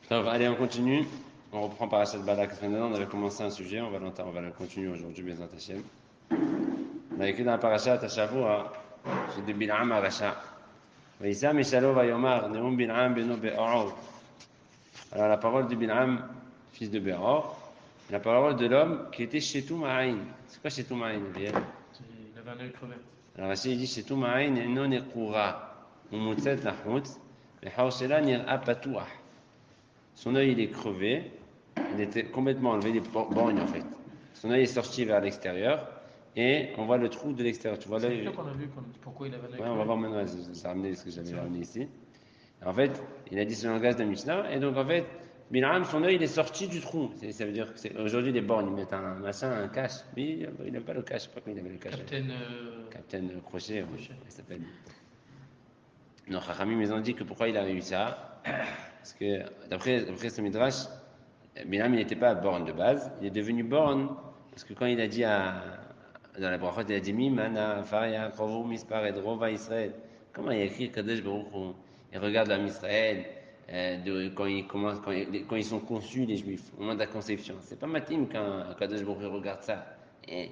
Allez, on continue. On reprend Parashat Balak. On avait commencé un sujet, on va le continuer aujourd'hui, Bezat Hashem. On a écrit dans la Parashat à Shavua, c'est de Bil'am Arasha. Vaïssa Mishalo Vayomar, Neum Bil'am Beno Be'or. Alors la parole de Bil'am, fils de Be'or, la parole de l'homme qui était chez Toumaïn. C'est quoi chez Toumaïn, Biel? Il avait un œil crevé. Alors Rachid il dit chez Toumaïn, non Ekura, Umutzet Nahut, Mehaoshela Nir'a Patouah. Son œil il est crevé, il était complètement enlevé, des borgnes en fait. Son œil est sorti vers l'extérieur et on voit le trou de l'extérieur. Tu vois C'est l'œil? sûr qu'on a vu pourquoi il avait un œil Ouais, on va crevé. voir maintenant, ça a ramené ce que j'avais ramené ici. En fait, il a dit ce langage de la Mishnah et donc en fait, Bil'am, son œil il est sorti du trou. Ça veut dire que c'est aujourd'hui les borgnes, ils mettent un machin, un cache. Mais il n'aime pas le cache, je sais pas comment il avait le cache. Captain Captain Crochet, Crochet. il s'appelle. Non, Chachamim, ils ont dit que pourquoi il a eu ça. Parce que d'après ce midrash, Bilam, il n'était pas borne de base, il est devenu borne parce que quand il a dit dans la brachot, il a dit Mimana, Faria, Krovu, Mispar, Edrova, Israël. Comment il a écrit Kadesh Baruch Hu? Il regarde l'âme Israël, quand ils sont conçus, les Juifs, au moment de la conception. C'est pas matim quand Kadesh Baruch Hu regarde ça. Et,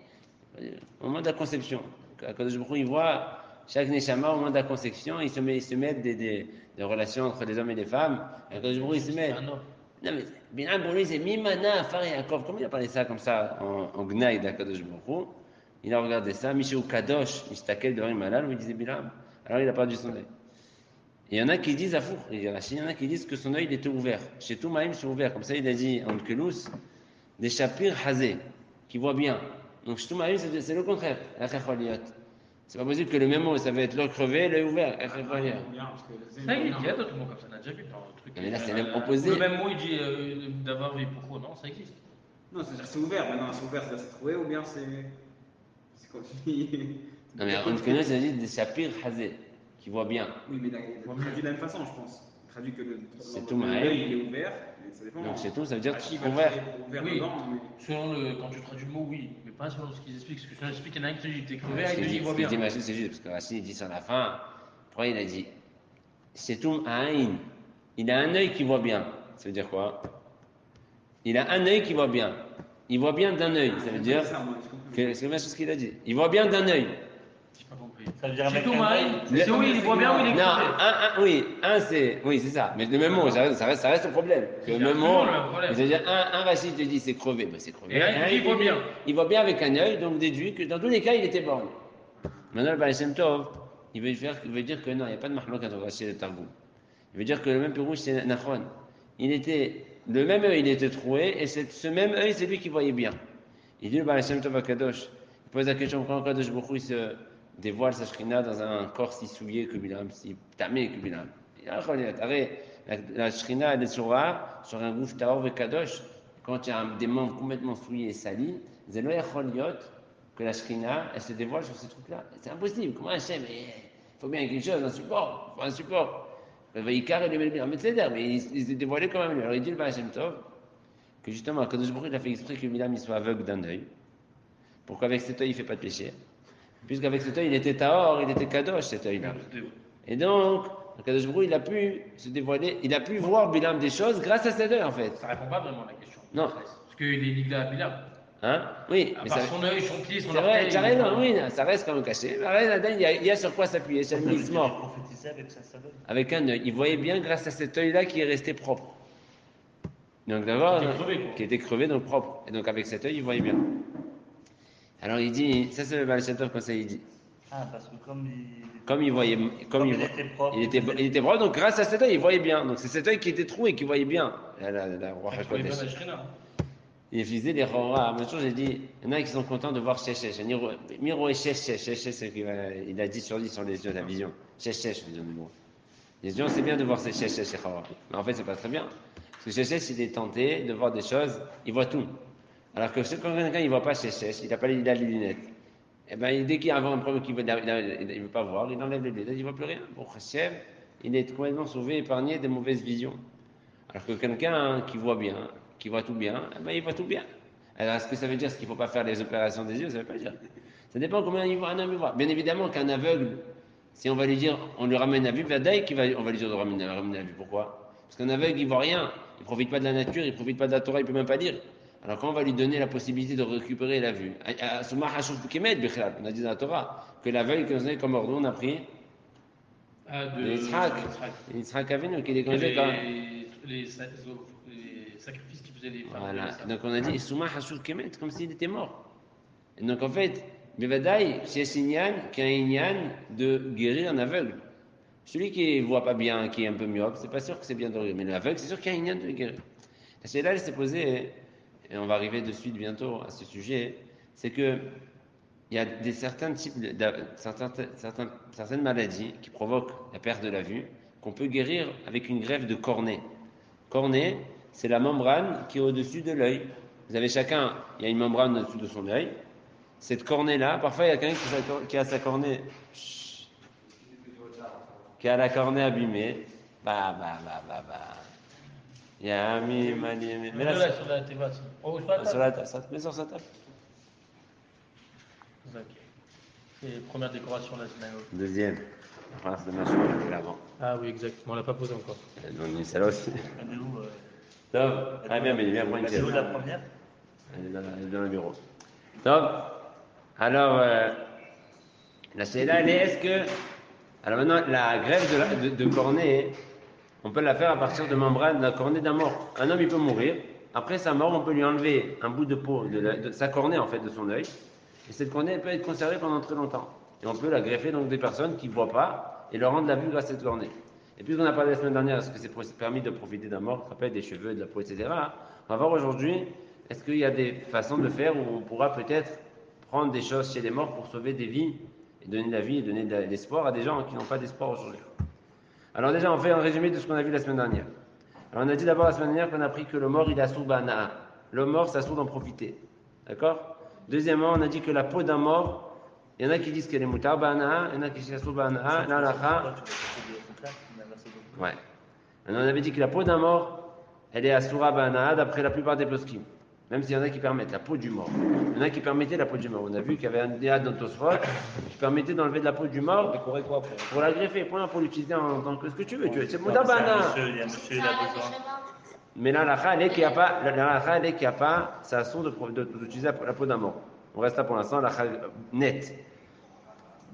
au moment de la conception, Kadesh Baruch Hu, il voit chaque Neshama au moment de la conception, il se met des relations entre les hommes et les femmes. Et Kadesh Baruch Hu, il se met. C'est un homme. Non, mais Bilam pour lui, c'est Mimana, Far Yaakov. Comment il a parlé ça comme ça en Gnaï d'Akadosh Baruch Hu? Il a regardé ça, Michel Kadosh, Mistakel de Malal, où il disait Bilam. Alors il a perdu son œil. Et il y en a qui disent, Afour, il y en a qui disent que son œil il était ouvert. Chez Toumaïm, c'est ouvert. Comme ça, il a dit en Kelous, des Shapir Hazé, qui voit bien. Donc chez Toumaïm, c'est le contraire, la Chacholiot. C'est pas possible que le même mot, ça va être l'œil crevé, l'œil ouvert. Ça, il y a d'autres mots comme ça, on a déjà vu dans le truc. Mais là, c'est même Où opposé. le même mot, il dit d'avoir vu pourquoi. Non, ça existe. Non, c'est-à-dire que c'est ouvert. Maintenant, c'est ouvert, c'est-à-dire c'est trouvé ou bien c'est. C'est quoi? Non, mais en Kelous, ça dit des Shapir Hazé, qui voit bien. Oui, mais il traduit de la même façon, je pense. Il traduit que C'est tout, l'œil il est ouvert, mais ça dépend. Donc c'est tout, ça veut dire Rachid ouvert. ouvert Oui, dedans, mais. selon quand tu traduis le mot, oui, mais pas selon ce qu'ils expliquent. Parce que selon ce qu'ils expliquent, il y en a un qui te dit t'es crevé, Ce il te qu'il dit dit, il voit ce qu'il bien. dit Machid, c'est juste, parce que Rachid il dit sur la fin, pourquoi il a dit c'est tout Aïn. Il a un œil qui voit bien. Ça veut dire quoi? Il a un œil qui voit bien. Il voit bien d'un œil. Ça veut dire que c'est la même chose qu'il a dit. Il voit bien d'un œil. J'ai pas compris. Ça veut dire Chez avec tout un Maï, œil. c'est oui, il voit bien ou il est Non, crevé. oui, c'est ça. Mais le même mot, ça reste un problème. Le même mot, absolument le même problème. c'est-à-dire un Rachid te dit c'est crevé, ben c'est crevé. Et un, il dit, il voit bien. Il voit bien avec un œil, donc déduit que dans tous les cas il était borné. Maintenant, le Baal Shem Tov, il veut dire que non, il n'y a pas de mahlouk entre Rashi et le Targum. Il veut dire que le même pirouche, c'est Nachon. Le même œil, il était troué, et ce même œil, c'est lui qui voyait bien. Il dit le Baal Shem Tov à Kadosh, il pose la question quand Kadosh Baruch Hu, il se dévoile sa shrina dans un corps si souillé que Bilam, si tamé que Bilam. Il a la shrina, elle est sur un gouffre taor et Kadosh. Quand il y a des membres complètement souillés et salis, Zelo Yacholiot, que la Shrina, elle se dévoile sur ces trucs-là. C'est impossible. Comment Hachem? Il faut bien quelque chose, un support. Il faut un support. Le Vaïkar, il est mais c'est mais il s'est dévoilé quand même. Alors il dit le Baal Shem Tov que justement, quand il a fait exprès que Bilam il soit aveugle d'un œil. Pourquoi avec cet œil il ne fait pas de péché? Puisqu'avec cet œil il était Tahor, il était Kadosh cet œil-là. Et donc, Kadosh Baruch il a pu se dévoiler, il a pu voir Bilam des choses grâce à cet œil en fait. Ça répond pas vraiment à la question. Non. Parce qu'il est Nigla à Bilam. Hein? Oui, À mais part ça. son œil, son pied, son C'est vrai, orteil. tu as raison, oui, ça reste quand même caché. Mais il y a sur quoi s'appuyer, c'est le Il mort. prophétisait avec sa saveur. Avec un œil. Il voyait bien grâce à cet œil-là qui est resté propre. Donc d'abord, Qui était crevé, quoi. qui était crevé, donc propre. Et donc avec cet œil, il voyait bien. Alors il dit, ça c'est le Baal Shem Tov quand ça il dit. Ah, parce que Comme il voyait, Comme il était propre. il était propre, donc grâce à cet œil, il voyait bien. Donc c'est cet œil qui était troué, qui voyait bien. La roi Il voyait bien Hakodesh. la Shrina. Il faisait les Rora. Un jour, j'ai dit, il y en a qui sont contents de voir Shechesh. Miro et Shechesh. Shechesh, c'est qu'il a 10 sur 10 sur les yeux, la vision. Shechesh, vision du mot. Les yeux, c'est bien de voir ces Shechesh et Rora. Mais en fait, c'est pas très bien. Parce que Shechesh, il est tenté de voir des choses, il voit tout. Alors que quand quelqu'un, il voit pas Shechesh, il a les lunettes. Et ben, dès qu'il y a un problème qu'il ne veut pas voir, il enlève les lunettes, il voit plus rien. Bon, Hashem, il est complètement sauvé, épargné des mauvaises visions. Alors que quelqu'un qui voit bien, qui voit tout bien, eh ben, il voit tout bien. Alors, est-ce que ça veut dire qu'il ne faut pas faire les opérations des yeux? Ça ne veut pas dire. Ça dépend combien il voit un homme il voit. Bien évidemment qu'un aveugle, si on va lui dire, on lui ramène la vue, on va lui dire de ramener la vue. Pourquoi? Parce qu'un aveugle, il voit rien. Il ne profite pas de la nature, il ne profite pas de la Torah, il ne peut même pas lire. Alors quand on va lui donner la possibilité de récupérer la vue, on a dit dans la Torah que l'aveugle, qu'on a comme ordre, on a pris Ah, de Yitzhak. Yitzhak Avinu, qui est congé quand les sacrifices qu'ils faisaient les femmes. Voilà. Donc on a dit Souma Hashur Kemet, comme s'il était mort. Et donc en fait, Bevadaï, c'est Sinyan qui a un Inyan de guérir un aveugle. Celui qui ne voit pas bien, qui est un peu myope, c'est pas sûr que c'est bien de guérir. Mais l'aveugle, c'est sûr qu'il y a un Inyan de le guérir. La celle-là, elle s'est posée, et on va arriver de suite bientôt à ce sujet, c'est que il y a certains types, certaines maladies qui provoquent la perte de la vue qu'on peut guérir avec une greffe de cornée. Cornée, c'est la membrane qui est au-dessus de l'œil. Vous avez chacun, il y a une membrane au-dessus de son œil. Cette cornée-là, parfois il y a quelqu'un qui a sa cornée, qui a la cornée abîmée. Il y a Ami, Mali, mais là, Sur la teva. Oh, sur la table, ça te met sur sa table. Ok. C'est la première décoration de la semaine. Deuxième. Voilà, c'est dommage, on l'a fait avant. Ah oui, exactement. On l'a pas posé encore. On est celle-là aussi. Elle est où Top. Ah bien, mais viens prendre une Elle est où chaise. la première? Elle est dans le bureau. Top. Alors, la celle-là, elle est, est-ce que... Alors maintenant, la greffe de cornée, on peut la faire à partir de membrane de la cornée d'un mort. Un homme, il peut mourir. Après sa mort, on peut lui enlever un bout de peau de sa cornée, en fait, de son œil. Et cette cornée, elle peut être conservée pendant très longtemps. Et on peut la greffer donc des personnes qui ne voient pas et leur rendre la vue grâce à cette cornée. Et puisqu'on a parlé la semaine dernière, est-ce que c'est permis de profiter d'un mort, ça peut être des cheveux, de la peau, etc. On va voir aujourd'hui, est-ce qu'il y a des façons de faire où on pourra peut-être prendre des choses chez les morts pour sauver des vies et donner de la vie et donner de l'espoir à des gens qui n'ont pas d'espoir aujourd'hui. Alors déjà, on fait un résumé de ce qu'on a vu la semaine dernière. Alors on a dit d'abord la semaine dernière qu'on a appris que le mort, il a soubana. Le mort, ça s'ouvre d'en profiter. D'accord? Deuxièmement, on a dit que la peau d'un mort, il y en a qui disent qu'elle est mutarbana, il y en a qui disent soubana, l'alacha. Ouais. On avait dit que la peau d'un mort, elle est asura bana d'après la plupart des poskim. Même s'il y en a qui permettent la peau du mort. Il y en a qui permettaient la peau du mort. On a vu qu'il y avait un déad dans Tosfot qui permettait d'enlever de la peau du mort pour la greffer, pour l'utiliser en tant que ce que tu veux. C'est mutarbana. Il y a monsieur, il a besoin. Mais là, la elle est qu'il n'y a pas, c'est assourd d'utiliser la peau d'un mort. On reste là pour l'instant, la net.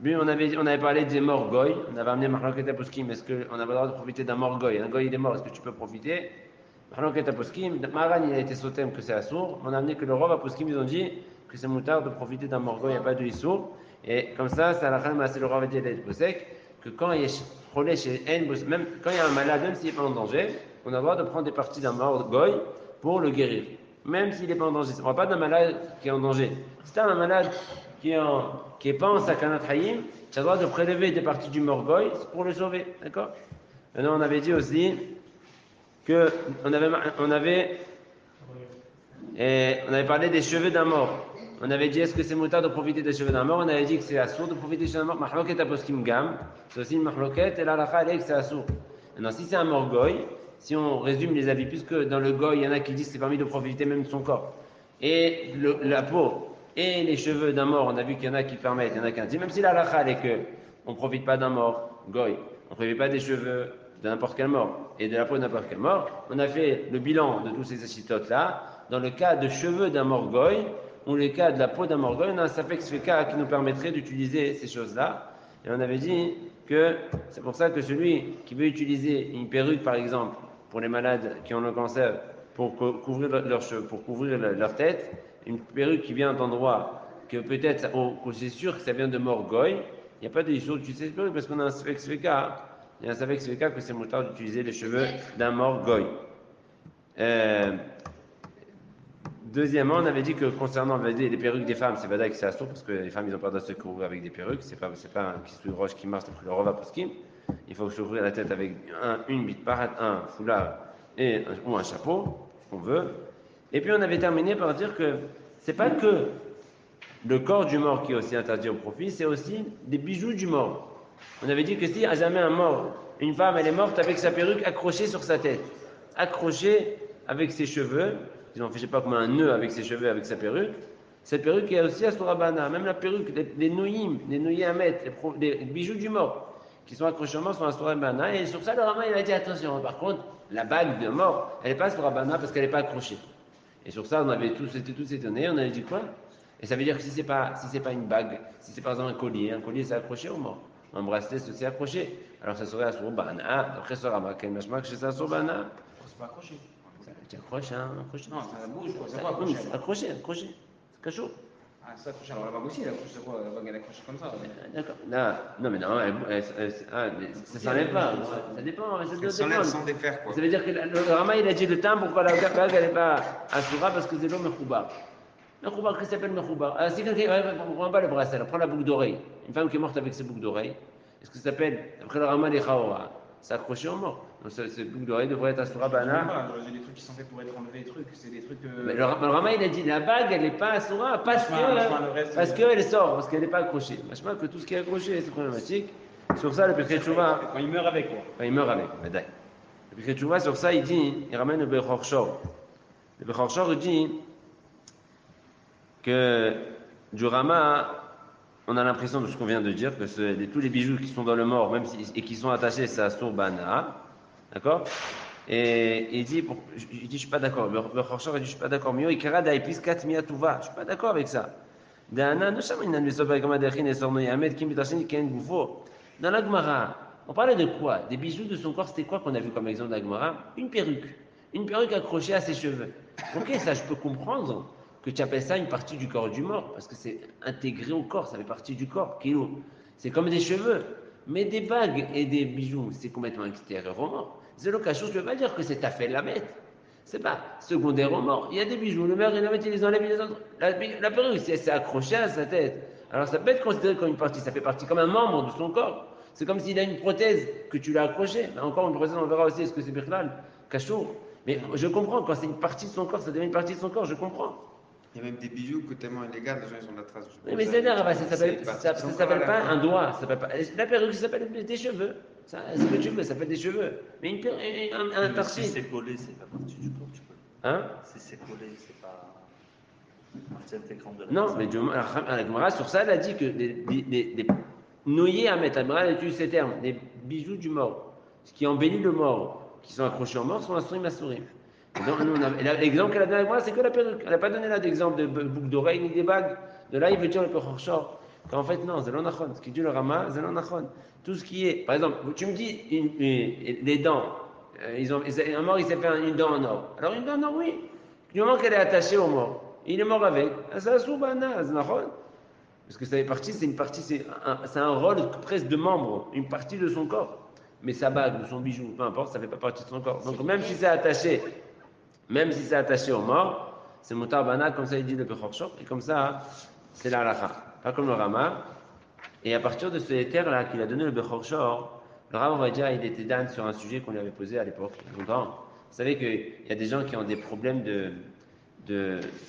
Puis on avait parlé des morts goy, on avait amené Mahloket Poskim, est-ce qu'on a le droit de profiter d'un mort goy? Un goy il est mort, est-ce que tu peux profiter? Mahloket Poskim, Maran il a été sautem que c'est assourd, on a amené que le roi Poskim, ils ont dit que c'est moutard de profiter d'un mort goy, il n'y a pas de issour. Et comme ça, c'est la khalma, c'est le roi avait dit que quand il est frôlé chez En, même quand il y a un malade, même s'il n'est pas en danger, on a le droit de prendre des parties d'un mort goy pour le guérir. Même s'il n'est pas en danger. On ne parle pas d'un malade qui est en danger. Si tu as un malade qui est pas en sakanat hayim, tu as le droit de prélever des parties du mort goy pour le sauver. D'accord? Maintenant, on avait dit aussi que on avait parlé des cheveux d'un mort. On avait dit est-ce que c'est moutard de profiter des cheveux d'un mort? On avait dit que c'est assourd de profiter des cheveux d'un mort. Mahloket aposkim gam. C'est aussi une mahloket et la lacha elle est que c'est assourd. Maintenant, si c'est un mort goy, si on résume les avis, puisque dans le goy, il y en a qui disent que c'est permis de profiter même de son corps, et la peau et les cheveux d'un mort, on a vu qu'il y en a qui permettent, il y en a qui disent, même si la lacha est que on ne profite pas d'un mort, goy, on ne profite pas des cheveux de n'importe quel mort et de la peau de n'importe quel mort, on a fait le bilan de tous ces achitotes-là. Dans le cas de cheveux d'un mort goy, ou le cas de la peau d'un mort goy, on a un safek sveka qui nous permettrait d'utiliser ces choses-là. Et on avait dit que c'est pour ça que celui qui veut utiliser une perruque, par exemple, pour les malades qui ont le cancer, pour couvrir leurs cheveux, pour couvrir leur tête, une perruque qui vient d'endroit que peut-être, c'est sûr que ça vient de mort goy, il n'y a pas de issue d'utiliser cette perruque parce qu'on a un safek sveka. Il y a un safek sveka que c'est moutard d'utiliser les cheveux d'un mort goy. Deuxièmement, on avait dit que concernant les perruques des femmes, c'est vadaï que c'est assourd parce que les femmes ils ont peur de se couvrir avec des perruques. C'est pas un kissou roche qui marche après le rova poskim. Il faut s'ouvrir la tête avec une bite parat, un foulard ou un chapeau, ce qu'on veut. Et puis on avait terminé par dire que c'est pas que le corps du mort qui est aussi interdit au profit, c'est aussi des bijoux du mort. On avait dit que si à jamais un mort, une femme elle est morte avec sa perruque accrochée sur sa tête, accrochée avec ses cheveux. Ils ont fait, je sais pas comment, un nœud avec ses cheveux, avec sa perruque. Cette perruque est aussi à Surabana. Même la perruque, les noyim à mettre, les bijoux du mort qui sont accrochés au mort sont à Surabana. Et sur ça, le Rama, il a dit attention. Par contre, La bague de mort, elle n'est pas sur Rabana parce qu'elle n'est pas accrochée. Et sur ça, on avait tous été tous étonnés, on avait dit quoi? Et ça veut dire que si c'est pas une bague, si c'est par exemple un collier c'est accroché au mort. Un bracelet c'est accroché. Alors ça serait à Surbana, après ça Rama, quel machmak chez ça Surbana. C'est pas accroché. Tu accroches, hein, accroché. Non, ça bouge, quoi. C'est Ça- pas oui, accroché. accroché. C'est cachot. Ah, c'est accroché. Alors la bague aussi, elle accroche, c'est quoi? La bague, elle accroche comme ça. D'accord. Non, mais non, mais ça s'enlève pas. Ça dépend, ça Elle doit s'enlève dépendre. sans défaire, quoi. Ça veut dire que le Rama, il a dit le temps pourquoi la bague, elle n'est pas Asura parce que c'est l'homme Mechoubar. Mechoubar, qu'est-ce que ça s'appelle Mechoubar? Alors, si quelqu'un ne prend pas le bracelet, alors prends la boucle d'oreille. Une femme qui est morte avec ses boucles d'oreille, est-ce que ça s'appelle, après le Rama, les Chaora, c'est accroché au mort. Donc, cette boucle d'oreille devrait être Asura Bana. J'ai des trucs qui sont faits pour être enlevés, des trucs. C'est des trucs. Mais le Rama, il a dit la bague, elle n'est pas Asura parce qu'elle sort, parce qu'elle n'est pas accrochée. Machma que tout ce qui est accroché, c'est problématique. Sur ça, le Péché Tchouva. Quand il meurt avec, quoi. Enfin, il meurt avec, mais d'accord. Le Péché Tchouva, sur ça, il ramène le Bechor Shor. Le Bechor Shor dit que du Rama, on a l'impression de ce qu'on vient de dire, que tous les bijoux qui sont dans le mort, même et qui sont attachés, c'est à Surbana. D'accord? Et il dit, je suis pas d'accord. Le Bechor Shor, il dit, je suis pas d'accord. Mio, Ikara, Daipis, Katmia, Tuva. Je suis pas d'accord avec ça. Dans la Gemara, on parlait de quoi? Des bijoux de son corps, c'était quoi qu'on a vu comme exemple de la Gemara? Une perruque. Une perruque accrochée à ses cheveux. Ok, ça je peux comprendre que tu appelles ça une partie du corps du mort, parce que c'est intégré au corps, ça fait partie du corps. C'est comme des cheveux. Mais des bagues et des bijoux, c'est complètement extérieur au mort. C'est le cachot, je ne veux pas dire que c'est à fait la mettre. C'est pas secondaire au mort. Il y a des bijoux, le maire, il les enlève, il les enlève. La perruque, si elle s'est accrochée à sa tête, alors ça peut être considéré comme une partie, ça fait partie comme un membre de son corps. C'est comme s'il a une prothèse que tu l'as accrochée. Mais encore une prothèse, on verra aussi, est-ce que c'est Birklal, cachot. Mais je comprends, quand c'est une partie de son corps, ça devient une partie de son corps, je comprends. Il y a même des bijoux que tellement illégales, les gens ils ont la trace du Oui, mais c'est-à-dire, ça s'appelle pas un doigt, ça s'appelle pas, la perruque, ça s'appelle des cheveux. Ça, c'est ce que tu veux, ça s'appelle des cheveux. Mais un Si tarsi. c'est collé, c'est pas partie du corps, tu peux. Hein? Si c'est collé, c'est pas partie intégrante de la Non, personne. mais la Gemara, sur ça, elle a dit que des nouillés à mettre, la Gemara, elle utilise ces termes, des bijoux du mort, ce qui embellit le mort, qui sont accrochés au mort, sont asurim asurim. Donc, l'exemple qu'elle a donné avec moi, c'est que la perruque. Elle n'a pas donné là d'exemple de boucle d'oreille ni des bagues. De là, il veut dire le Pechorchor. Qu'en fait, non, c'est l'onachon. Ce qui dit le Rama, c'est l'onachon. Tout ce qui est. Par exemple, tu me dis les dents. Un mort, il s'est fait une dent en or. Alors, une dent en or, oui. Du moment qu'elle est attachée au mort, il est mort avec. Ça a soubana, c'est l'onachon. Parce que ça fait partie, c'est une partie, c'est un rôle presque de membre, une partie de son corps. Mais sa bague ou son bijou, peu importe, ça ne fait pas partie de son corps. Donc, même si c'est attaché au mort, c'est Moutar Bana, comme ça il dit le Bechor Shor, et comme ça, c'est la halakha. Pas comme le Rama. Et à partir de ce terre-là qu'il a donné le Bechor Shor, le Rama, on va dire, il était dan sur un sujet qu'on lui avait posé à l'époque, il y a longtemps. Vous savez qu'il y a des gens qui ont des problèmes de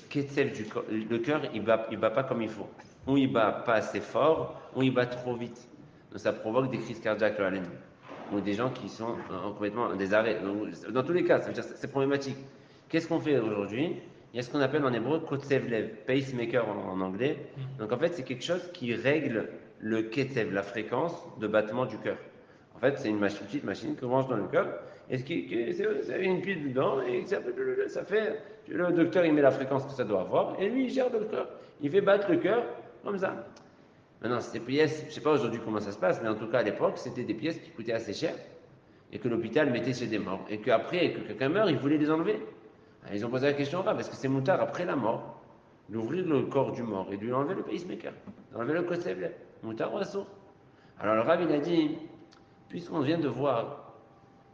ketzel du corps. Le cœur, il bat pas comme il faut. Ou il bat pas assez fort, ou il bat trop vite. Donc ça provoque des crises cardiaques à la nuit. Ou des gens qui sont complètement des arrêts. Donc, dans tous les cas, ça veut dire c'est problématique. Qu'est-ce qu'on fait aujourd'hui? Il y a ce qu'on appelle en hébreu kotsev lev, pacemaker en anglais. Donc en fait, c'est quelque chose qui règle le ketsev, la fréquence de battement du cœur. En fait, c'est une petite machine qu'on range dans le cœur. Et c'est une pile dedans et ça fait. Le docteur, il met la fréquence que ça doit avoir et lui, il gère le cœur. Il fait battre le cœur comme ça. Maintenant, ces pièces, je ne sais pas aujourd'hui comment ça se passe, mais en tout cas à l'époque, c'était des pièces qui coûtaient assez cher et que l'hôpital mettait chez des morts. Et qu'après, que quelqu'un meurt, ils voulaient les enlever. Alors, ils ont posé la question là, parce que c'est moutard après la mort, d'ouvrir le corps du mort et de lui enlever le pacemaker, d'enlever le kotsev, moutard ou assourd. Alors le Rav, il a dit, puisqu'on vient de voir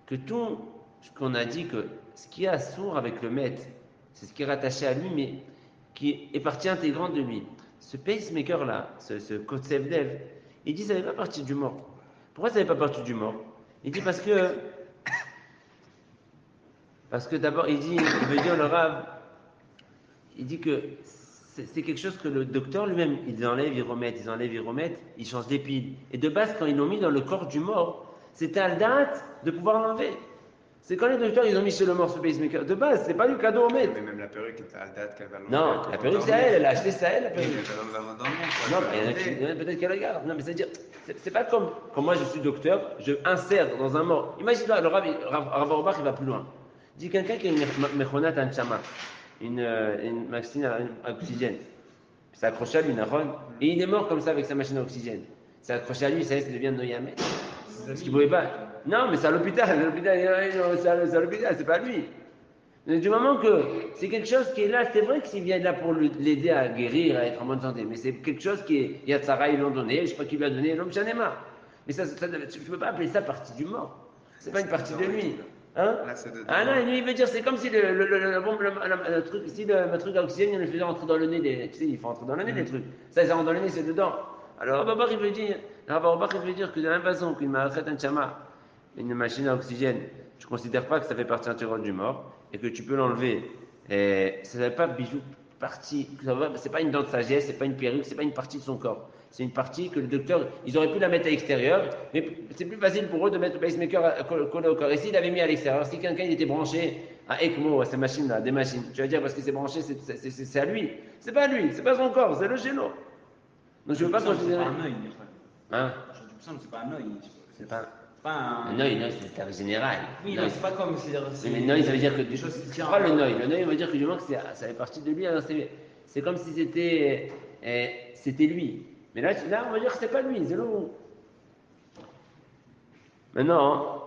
que tout ce qu'on a dit, que ce qui est assourd avec le maître, c'est ce qui est rattaché à lui, mais qui est partie intégrante de lui. Ce pacemaker-là, ce kotsev dev, il dit ça n'est pas partie du mort. Pourquoi ça n'est pas partie du mort? Il dit parce que d'abord, il veut dire le Rav, il dit que c'est quelque chose que le docteur lui-même, ils enlèvent, ils remettent, ils changent des piles. Et de base, quand ils l'ont mis dans le corps du mort, c'était à la date de pouvoir l'enlever. C'est quand les docteurs ils ont mis chez le mort ce pacemaker. De base, c'est pas du cadeau au maître. Mais même la perruque est à la date qu'elle va l'enlever. Non, la perruque c'est à elle, elle a acheté ça à elle, la Oui, perruque. mais elle va l'enlever dans le monde. Non, mais il y en a peut-être qu'elle la garde. Non, mais c'est-à-dire, c'est pas comme quand moi je suis docteur, je insère dans un mort. Imagine-toi, le Rav Auerbach, il va plus loin. Il dit quelqu'un qui a une mechonat anchama, une machine à oxygène. C'est accroché à lui, Nahon, et il est mort comme ça avec sa machine à oxygène. C'est accroché à lui, ça y est, ça devient Noyamé. Parce qu'il ne pouvait pas. Non, mais c'est à l'hôpital. C'est à l'hôpital, c'est pas lui. Mais du moment que c'est quelque chose qui est là, c'est vrai que s'il vient là pour l'aider à guérir, à être en bonne santé, mais c'est quelque chose qui est. Il y a Tzara, ils l'ont donné, je ne sais pas qui lui a donné, l'homme Chanema. Mais tu ne peux pas appeler ça partie du mort. C'est pas une partie de lui. Hein? Ah non, lui, il veut dire, c'est comme si le truc, si le truc à oxygène, il le faisait rentrer dans le nez. Tu sais, il faut rentrer dans le nez les trucs. Ça rentre dans le nez, c'est dedans. Alors, Rabbi il veut dire que de la même façon qu'une ma'achet un chama, une machine à oxygène, tu ne considères pas que ça fait partie intégrante du mort et que tu peux l'enlever. Et ça n'est pas bijou partie, c'est pas une dent de sagesse, c'est pas une perruque, c'est pas une partie de son corps. C'est une partie que le docteur, ils auraient pu la mettre à l'extérieur, mais c'est plus facile pour eux de mettre le pacemaker collé au corps. Et s'il l'avait mis à l'extérieur, si quelqu'un il était branché à ECMO, à ces machines-là, des machines, tu vas dire parce que c'est branché, c'est à lui. C'est pas lui, c'est pas son corps, c'est le géno. Donc je veux pas considérer. C'est pas un œil, hein? c'est pas un œil. C'est pas. Pas un. Un œil, c'est le terme général. Oui, L'œil. mais c'est pas comme. Mais l'œil, ça veut dire que. Des choses qui Tu tiennent. prends le œil. Le œil, on va dire que du moment que ça fait partie de lui, alors c'est comme si c'était lui. Mais là, on va dire que c'est pas lui, c'est l'eau. Maintenant,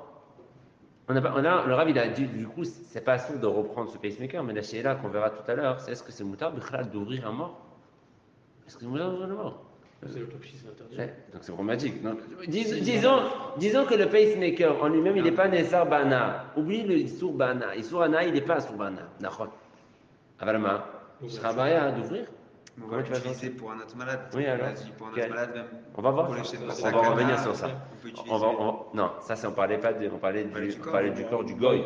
le Rav, il a dit, du coup, c'est pas sûr de reprendre ce pacemaker, mais la Sheila qu'on verra tout à l'heure, c'est est-ce que c'est moutard d'ouvrir un mort? Est-ce que c'est moutard d'ouvrir un mort? C'est l'autopsie, c'est interdit. Donc c'est problématique. Donc, disons que le pacemaker en lui-même, il n'est pas Nessar Bana. Oublie le Issour Bana. Issour Ana, il n'est pas Issour Bana. D'accord. Avalma. Il sera barrière d'ouvrir. On va l'utiliser pour un autre malade. Oui, alors. Pour un autre malade, même. On va voir. Pour les chaînes de On va Sakana, revenir sur ça. On peut utiliser. Non, ça, on parlait pas on parlait du corps du goy.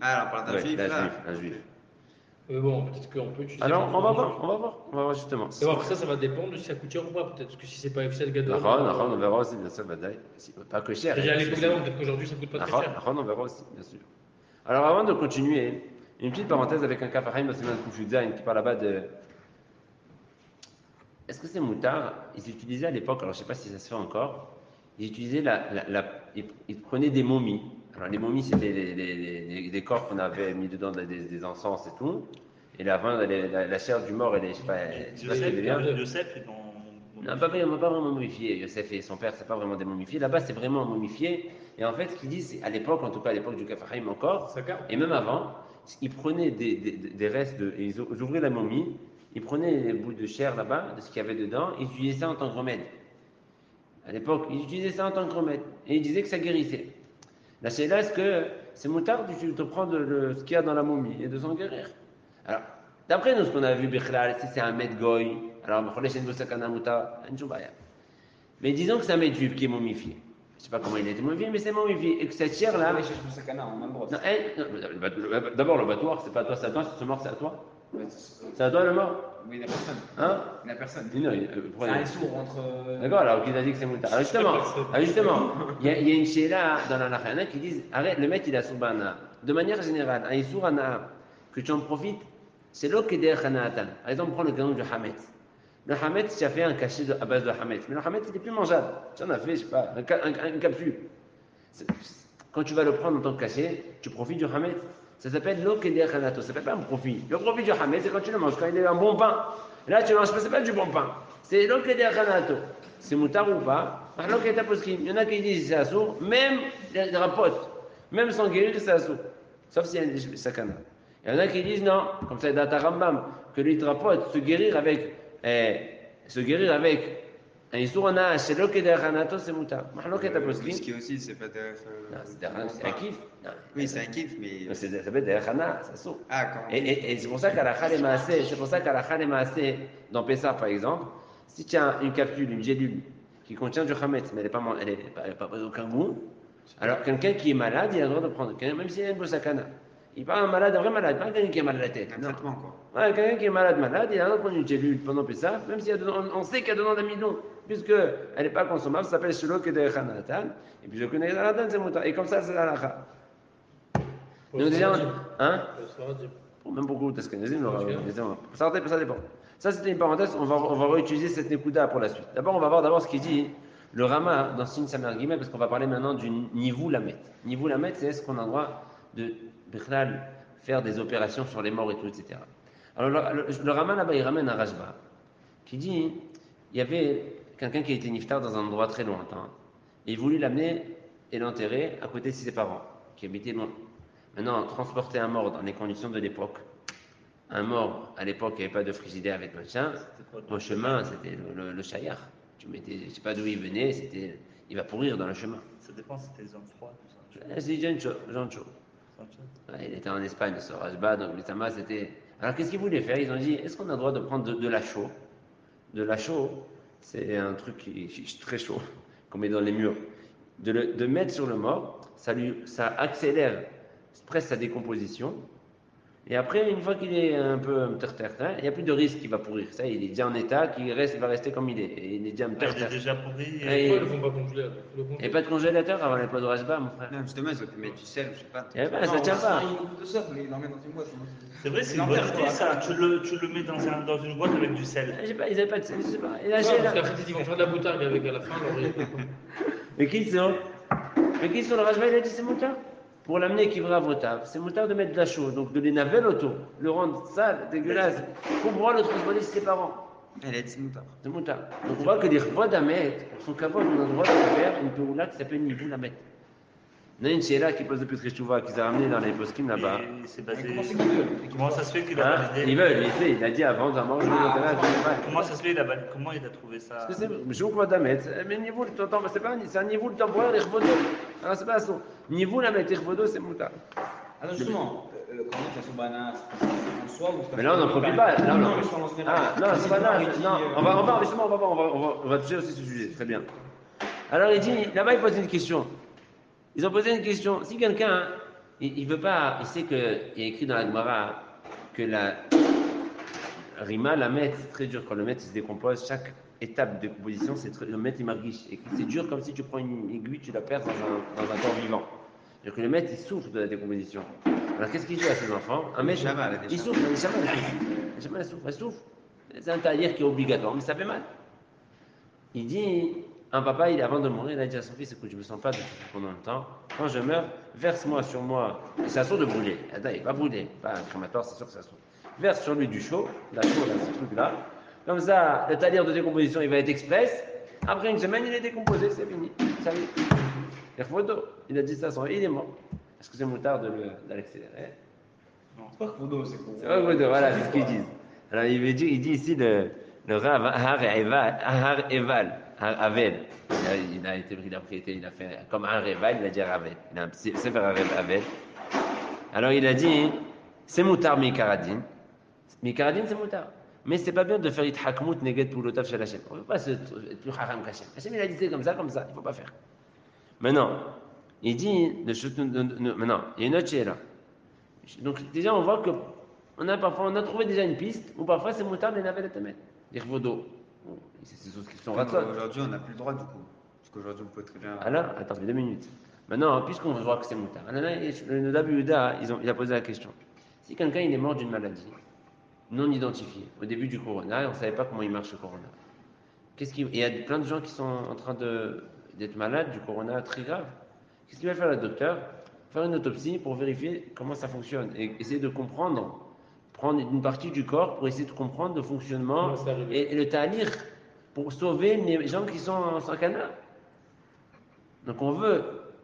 Ah, on parle d'un juif, là. Un juif. Bon, peut-être qu'on peut utiliser. Alors, on va voir justement. Et bon, après ça va dépendre de si ça coûte cher ou pas, peut-être. Parce que si c'est pas FC le gadol. On verra aussi, bien sûr, pas que cher. Déjà à l'époque d'avant, peut-être qu'aujourd'hui ça coûte pas très cher. On verra aussi, bien sûr. Alors, avant de continuer, une petite parenthèse avec un Kafarim de Siman Koufuzain qui parle là-bas de. Est-ce que c'est moutard? Ils utilisaient à l'époque, alors je ne sais pas si ça se fait encore, ils utilisaient ils prenaient des momies. Alors les momies, c'était des corps qu'on avait mis dedans des encens et tout. Et la chair du mort, je sais pas ce qu'elle devient. Yosef est Non, pas vraiment momifié. Yosef et son père, c'est pas vraiment des momifiés. Là-bas, c'est vraiment momifié. Et en fait, ce qu'ils disent, à l'époque, en tout cas à l'époque du Kafarim encore, et même avant, ils prenaient des restes, et ils ouvraient la momie, ils prenaient les bouts de chair là-bas, de ce qu'il y avait dedans, et ils utilisaient ça en tant que remède. À l'époque, ils utilisaient ça en tant que remède. Et ils disaient que ça guérissait. Là, c'est là, est-ce que c'est moutard de prendre ce qu'il y a dans la momie et de s'en guérir? Alors, d'après nous, ce qu'on a vu, si c'est un maître goy, alors, mais disons que c'est un maître juif qui est momifié. Je ne sais pas comment il a été momifié, mais c'est momifié. Et que cette chair-là. D'abord, le battoir, c'est pas à toi, c'est à toi. Ce mort, c'est à toi. C'est à toi le mort? Oui, il n'y a personne. Hein? Il n'y a personne. Non, C'est un sourd entre. D'accord, alors qu'il a dit que c'est moutard. Alors justement, il y a une chéla dans la Nachana qui dit arrête, le maître il a soubana. De manière générale, un Issour Ana, que tu en profites, c'est l'eau qui est derrière Hanatan. Par exemple, prends le canon du Hametz. Le Hametz, tu as fait un cachet à base de Hametz. Mais le Hametz, il n'est plus mangeable. Tu en as fait, je sais pas, une capsule. Quand tu vas le prendre en tant que cachet, tu profites du Hametz. Ça s'appelle l'eau qui est derrière Hanato. Ça s'appelle pas un profit. Le profit du Hametz, c'est quand tu le manges, quand il est un bon pain. Là, tu ne manges pas, c'est pas du bon pain. C'est l'eau qui est derrière Hanato. C'est moutard ou pas? L'eau qui est à poskim. Il y en a qui disent c'est assourd, même les rapotes, même sans guérir, c'est assourd. Sauf s'il y a des sakana. Il y en a qui disent non, comme ça dans ta Rambam, que les rapotes se guérir avec un Issourana, c'est l'eau qui est derrière Hanato, c'est moutard. L'eau qui est à poskim. Ce qui aussi, c'est pas derrière. C'est un kiff. Oui, c'est un kiff, mais. Ça s'appelle derrière Hana, c'est assourd. Ah, quand Et c'est pour ça qu'à la Khale Maaseh, dans Pessah par exemple, si tu as une capsule, une gélule qui contient du Hametz, mais elle n'a pas aucun goût, alors quelqu'un qui est malade, il a le droit de prendre, même s'il a une boussakana. Il parle un malade, un vrai malade, pas quelqu'un qui a mal à la tête. un traitement, quoi. Ouais, quelqu'un qui est malade, il a le droit de prendre une gélule pendant Pessah, même si on sait qu'il y a dedans d'amidon, puisqu'elle n'est pas consommable, ça s'appelle Shelo Kedei Hanatan, et puis je connais Hanatan, c'est moutar. Et comme ça, c'est la halakha. Donc déjà, hein? Sfaradim. Même beaucoup de Taskanazim, ça dépend. Ça, c'était une parenthèse, on va réutiliser cette Nekuda pour la suite. D'abord, on va voir d'abord ce qu'il dit le Rama dans Sin Samer Guimel, parce qu'on va parler maintenant du Nivou Lamet. Nivou Lamet, c'est est-ce qu'on a le droit de faire des opérations sur les morts et tout, etc. Alors, le Rama là-bas, il ramène un Rajba qui dit il y avait quelqu'un qui a été niftar dans un endroit très lointain, et il voulut l'amener et l'enterrer à côté de ses parents, qui habitaient loin. Maintenant, transporter un mort dans les conditions de l'époque, un mort à l'époque, il n'y avait pas de frigidaire avec machin, au chemin, c'était le chayar. Tu mettais, je ne sais pas d'où il venait, il va pourrir dans le chemin. Ça dépend si c'était des hommes froids, tout ça. C'est Jean Cho. Ouais, il était en Espagne, ce Rajba, donc le Tama, c'était. Alors qu'est-ce qu'ils voulaient faire? Ils ont dit est-ce qu'on a le droit de prendre de la chaux? De la chaux, c'est un truc qui est très chaud, qu'on met dans les murs. De mettre sur le mort, ça accélère presque sa décomposition. Et après, une fois qu'il est un peu terre, il n'y a plus de risque qu'il va pourrir. Ça, il est déjà en état, il va rester comme il est. Et il est déjà terre. Il est déjà pourri. Pourquoi ils ne font pas congeler? Il n'y a pas de congélateur avant l'époque de Rajba, mon frère. Non, justement, ils ont pu mettre du sel, je sais pas. Ça tient pas. De ça, il l'emmène dans une boîte. C'est vrai, c'est une bonne idée ça. Tu le mets dans une boîte avec du sel. Ils n'avaient pas de sel, je sais pas. Parce qu'après, ils vont faire de la boutargue avec à la fin. Mais qui sont le Rajba, il a dit c'est moutard. Pour l'amener qui va voter, c'est moutard de mettre de la chaux, donc de les naver autour, le rendre sale, dégueulasse, pour pouvoir le transporter chez ses parents. Elle est moutard. C'est moutard. Donc on voit que les rois d'Amet, son kavod, on a le droit de faire une peoula qui s'appelle Nivou Lamet. Il y en a une Sheila qui pose depuis Trishtouva, qui s'est ramenée dans les poskim là-bas. C'est basé. Comment ça se fait qu'il a validé? Il veut, il a dit avant, avant, je Comment ça se fait, comment il a trouvé ça? Parce que c'est Joukva d'Amet, mais niveau, c'est un niveau temporaire, les Rvodo. Alors c'est pas ça. Niveau Lamet, les Rvodo, c'est moutard. Alors justement, le Cornet, la Soubana, en soi ou mais là, on n'en profite pas. Là, non, mais je parle en général. Ah, non, c'est pas là. Non, on va toucher aussi ce sujet. Très bien. Alors, il dit, là-bas, il pose une question. Ils ont posé une question. Si quelqu'un, il veut pas, il sait qu'il y a écrit dans la Gemara que la rima, la mette, c'est très dur. Quand le mette, il se décompose, chaque étape de décomposition, le mette, il marguiche. Et c'est dur comme si tu prends une aiguille, tu la perces dans un corps vivant. C'est-à-dire que le mette, il souffre de la décomposition. Alors, qu'est-ce qu'il dit à ses enfants? Un mette, il souffre, elle souffre. C'est un tailleur qui est obligatoire, mais ça fait mal. Il dit, un papa, avant de mourir, il a dit à son fils, écoute, je ne me sens pas de souffrir pendant le temps. Quand je meurs, verse-moi sur moi. C'est à de brûler. Attends, il va brûler. Pas un crématoire, c'est sûr que ça saute. Verse sur lui du chaud, la chaux, là, ce truc-là. Comme ça, le tailleur de décomposition, il va être express. Après une semaine, il est décomposé, c'est fini. Salut. Il a dit ça à son fils, il est mort. Est-ce que c'est moutard d'accélérer? Non, c'est pas Kvodo, c'est quoi? C'est pas Kvodo, voilà, c'est ce qu'ils disent. Alors, il dit ici le Rav Har Eval. Avel, il a été pris, il a fait comme un Reval, il a dit Ravel. Il a un sefer Avel. Alors il a dit c'est moutard Mikaradin. Mikaradin c'est moutard. Mais c'est pas bien de faire Ithakmout Neged Poulotav Shel Hashem. On ne peut pas être plus haram qu'Hashem. Hashem il a dit c'est comme ça, il ne faut pas faire. Maintenant, il dit maintenant, il y a une autre chose là. Donc déjà on voit que on a trouvé déjà une piste où parfois c'est moutard les navel et temet. Les Rvodo. C'est des choses qui sont ratons. Aujourd'hui, on n'a plus le droit du coup. Parce qu'aujourd'hui, on peut très bien. Alors, attends, 2 minutes. Maintenant, puisqu'on voit que c'est moutard, le Nodabu Yuda, il a posé la question. Si quelqu'un il est mort d'une maladie non identifiée, au début du corona, on ne savait pas comment il marche le corona. Il y a plein de gens qui sont en train d'être malades du corona très grave. Qu'est-ce qu'il va faire le docteur? Faire une autopsie pour vérifier comment ça fonctionne et essayer de comprendre. Prendre une partie du corps pour essayer de comprendre le fonctionnement et le ta'alir pour sauver les gens qui sont en sakana. Donc on veut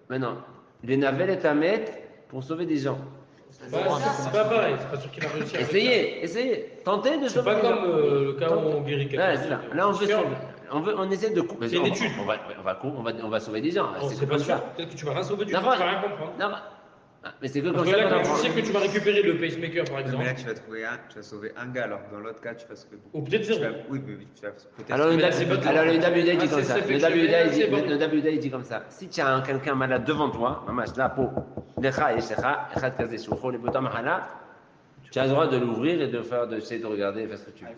maintenant les navels et tamet pour sauver des gens. C'est pas pareil, c'est pas sûr qu'il va réussir. Essayez, tentez de sauver. C'est pas comme le cas où on guérit quelqu'un. Là on veut sauver. On essaie de c'est une étude. On va sauver des gens. C'est pas sûr. Peut-être que tu vas rien sauver du tout, tu vas rien comprendre. Non, mais c'est que comme ça. Là, quand tu sais que tu vas récupérer le pacemaker par exemple. Mais là, tu vas sauver un gars, alors que dans l'autre cas, tu vas sauver beaucoup. Ou peut-être zéro. Oui, mais tu vas peut-être. Alors le Dabuda dit comme ça. Le Dabuda dit comme ça. Si tu as quelqu'un malade devant toi, la peau, tu as le droit de l'ouvrir et d'essayer de regarder, faire ce que tu veux.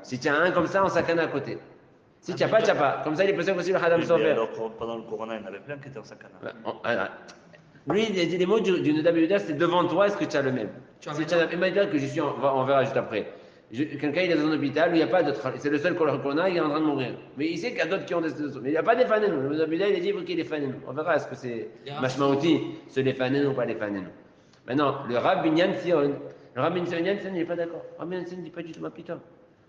Si tu as un comme ça, on sakana à côté. Si tu n'as pas, tu n'as pas. Comme ça, il est possible aussi le hadam sofer. Alors pendant le corona, il y en avait plein qui étaient en sakana. Lui, il a dit les mots du Nodab Yehuda, c'est devant toi, est-ce que tu as le même? Tu as Si le tu as- Il m'a dit que je suis, on verra juste après. Quelqu'un, il est dans un hôpital où il n'y a pas d'autre, c'est le seul qu'on a, il est en train de mourir. Mais il sait qu'il y a d'autres qui ont des mais il n'y a pas des fanens. Le Nodab Yehuda, il a dit, il faut qu'il y ait des fanens. On verra, est-ce que c'est Il y a un mashmaouti, c'est les fanens ou pas les fanens. Maintenant, le Rab Binyan Sion, le Rab Binyan Sion, il n'est pas d'accord. Le Rab Binyan Sion ne dit pas du tout, ma putain.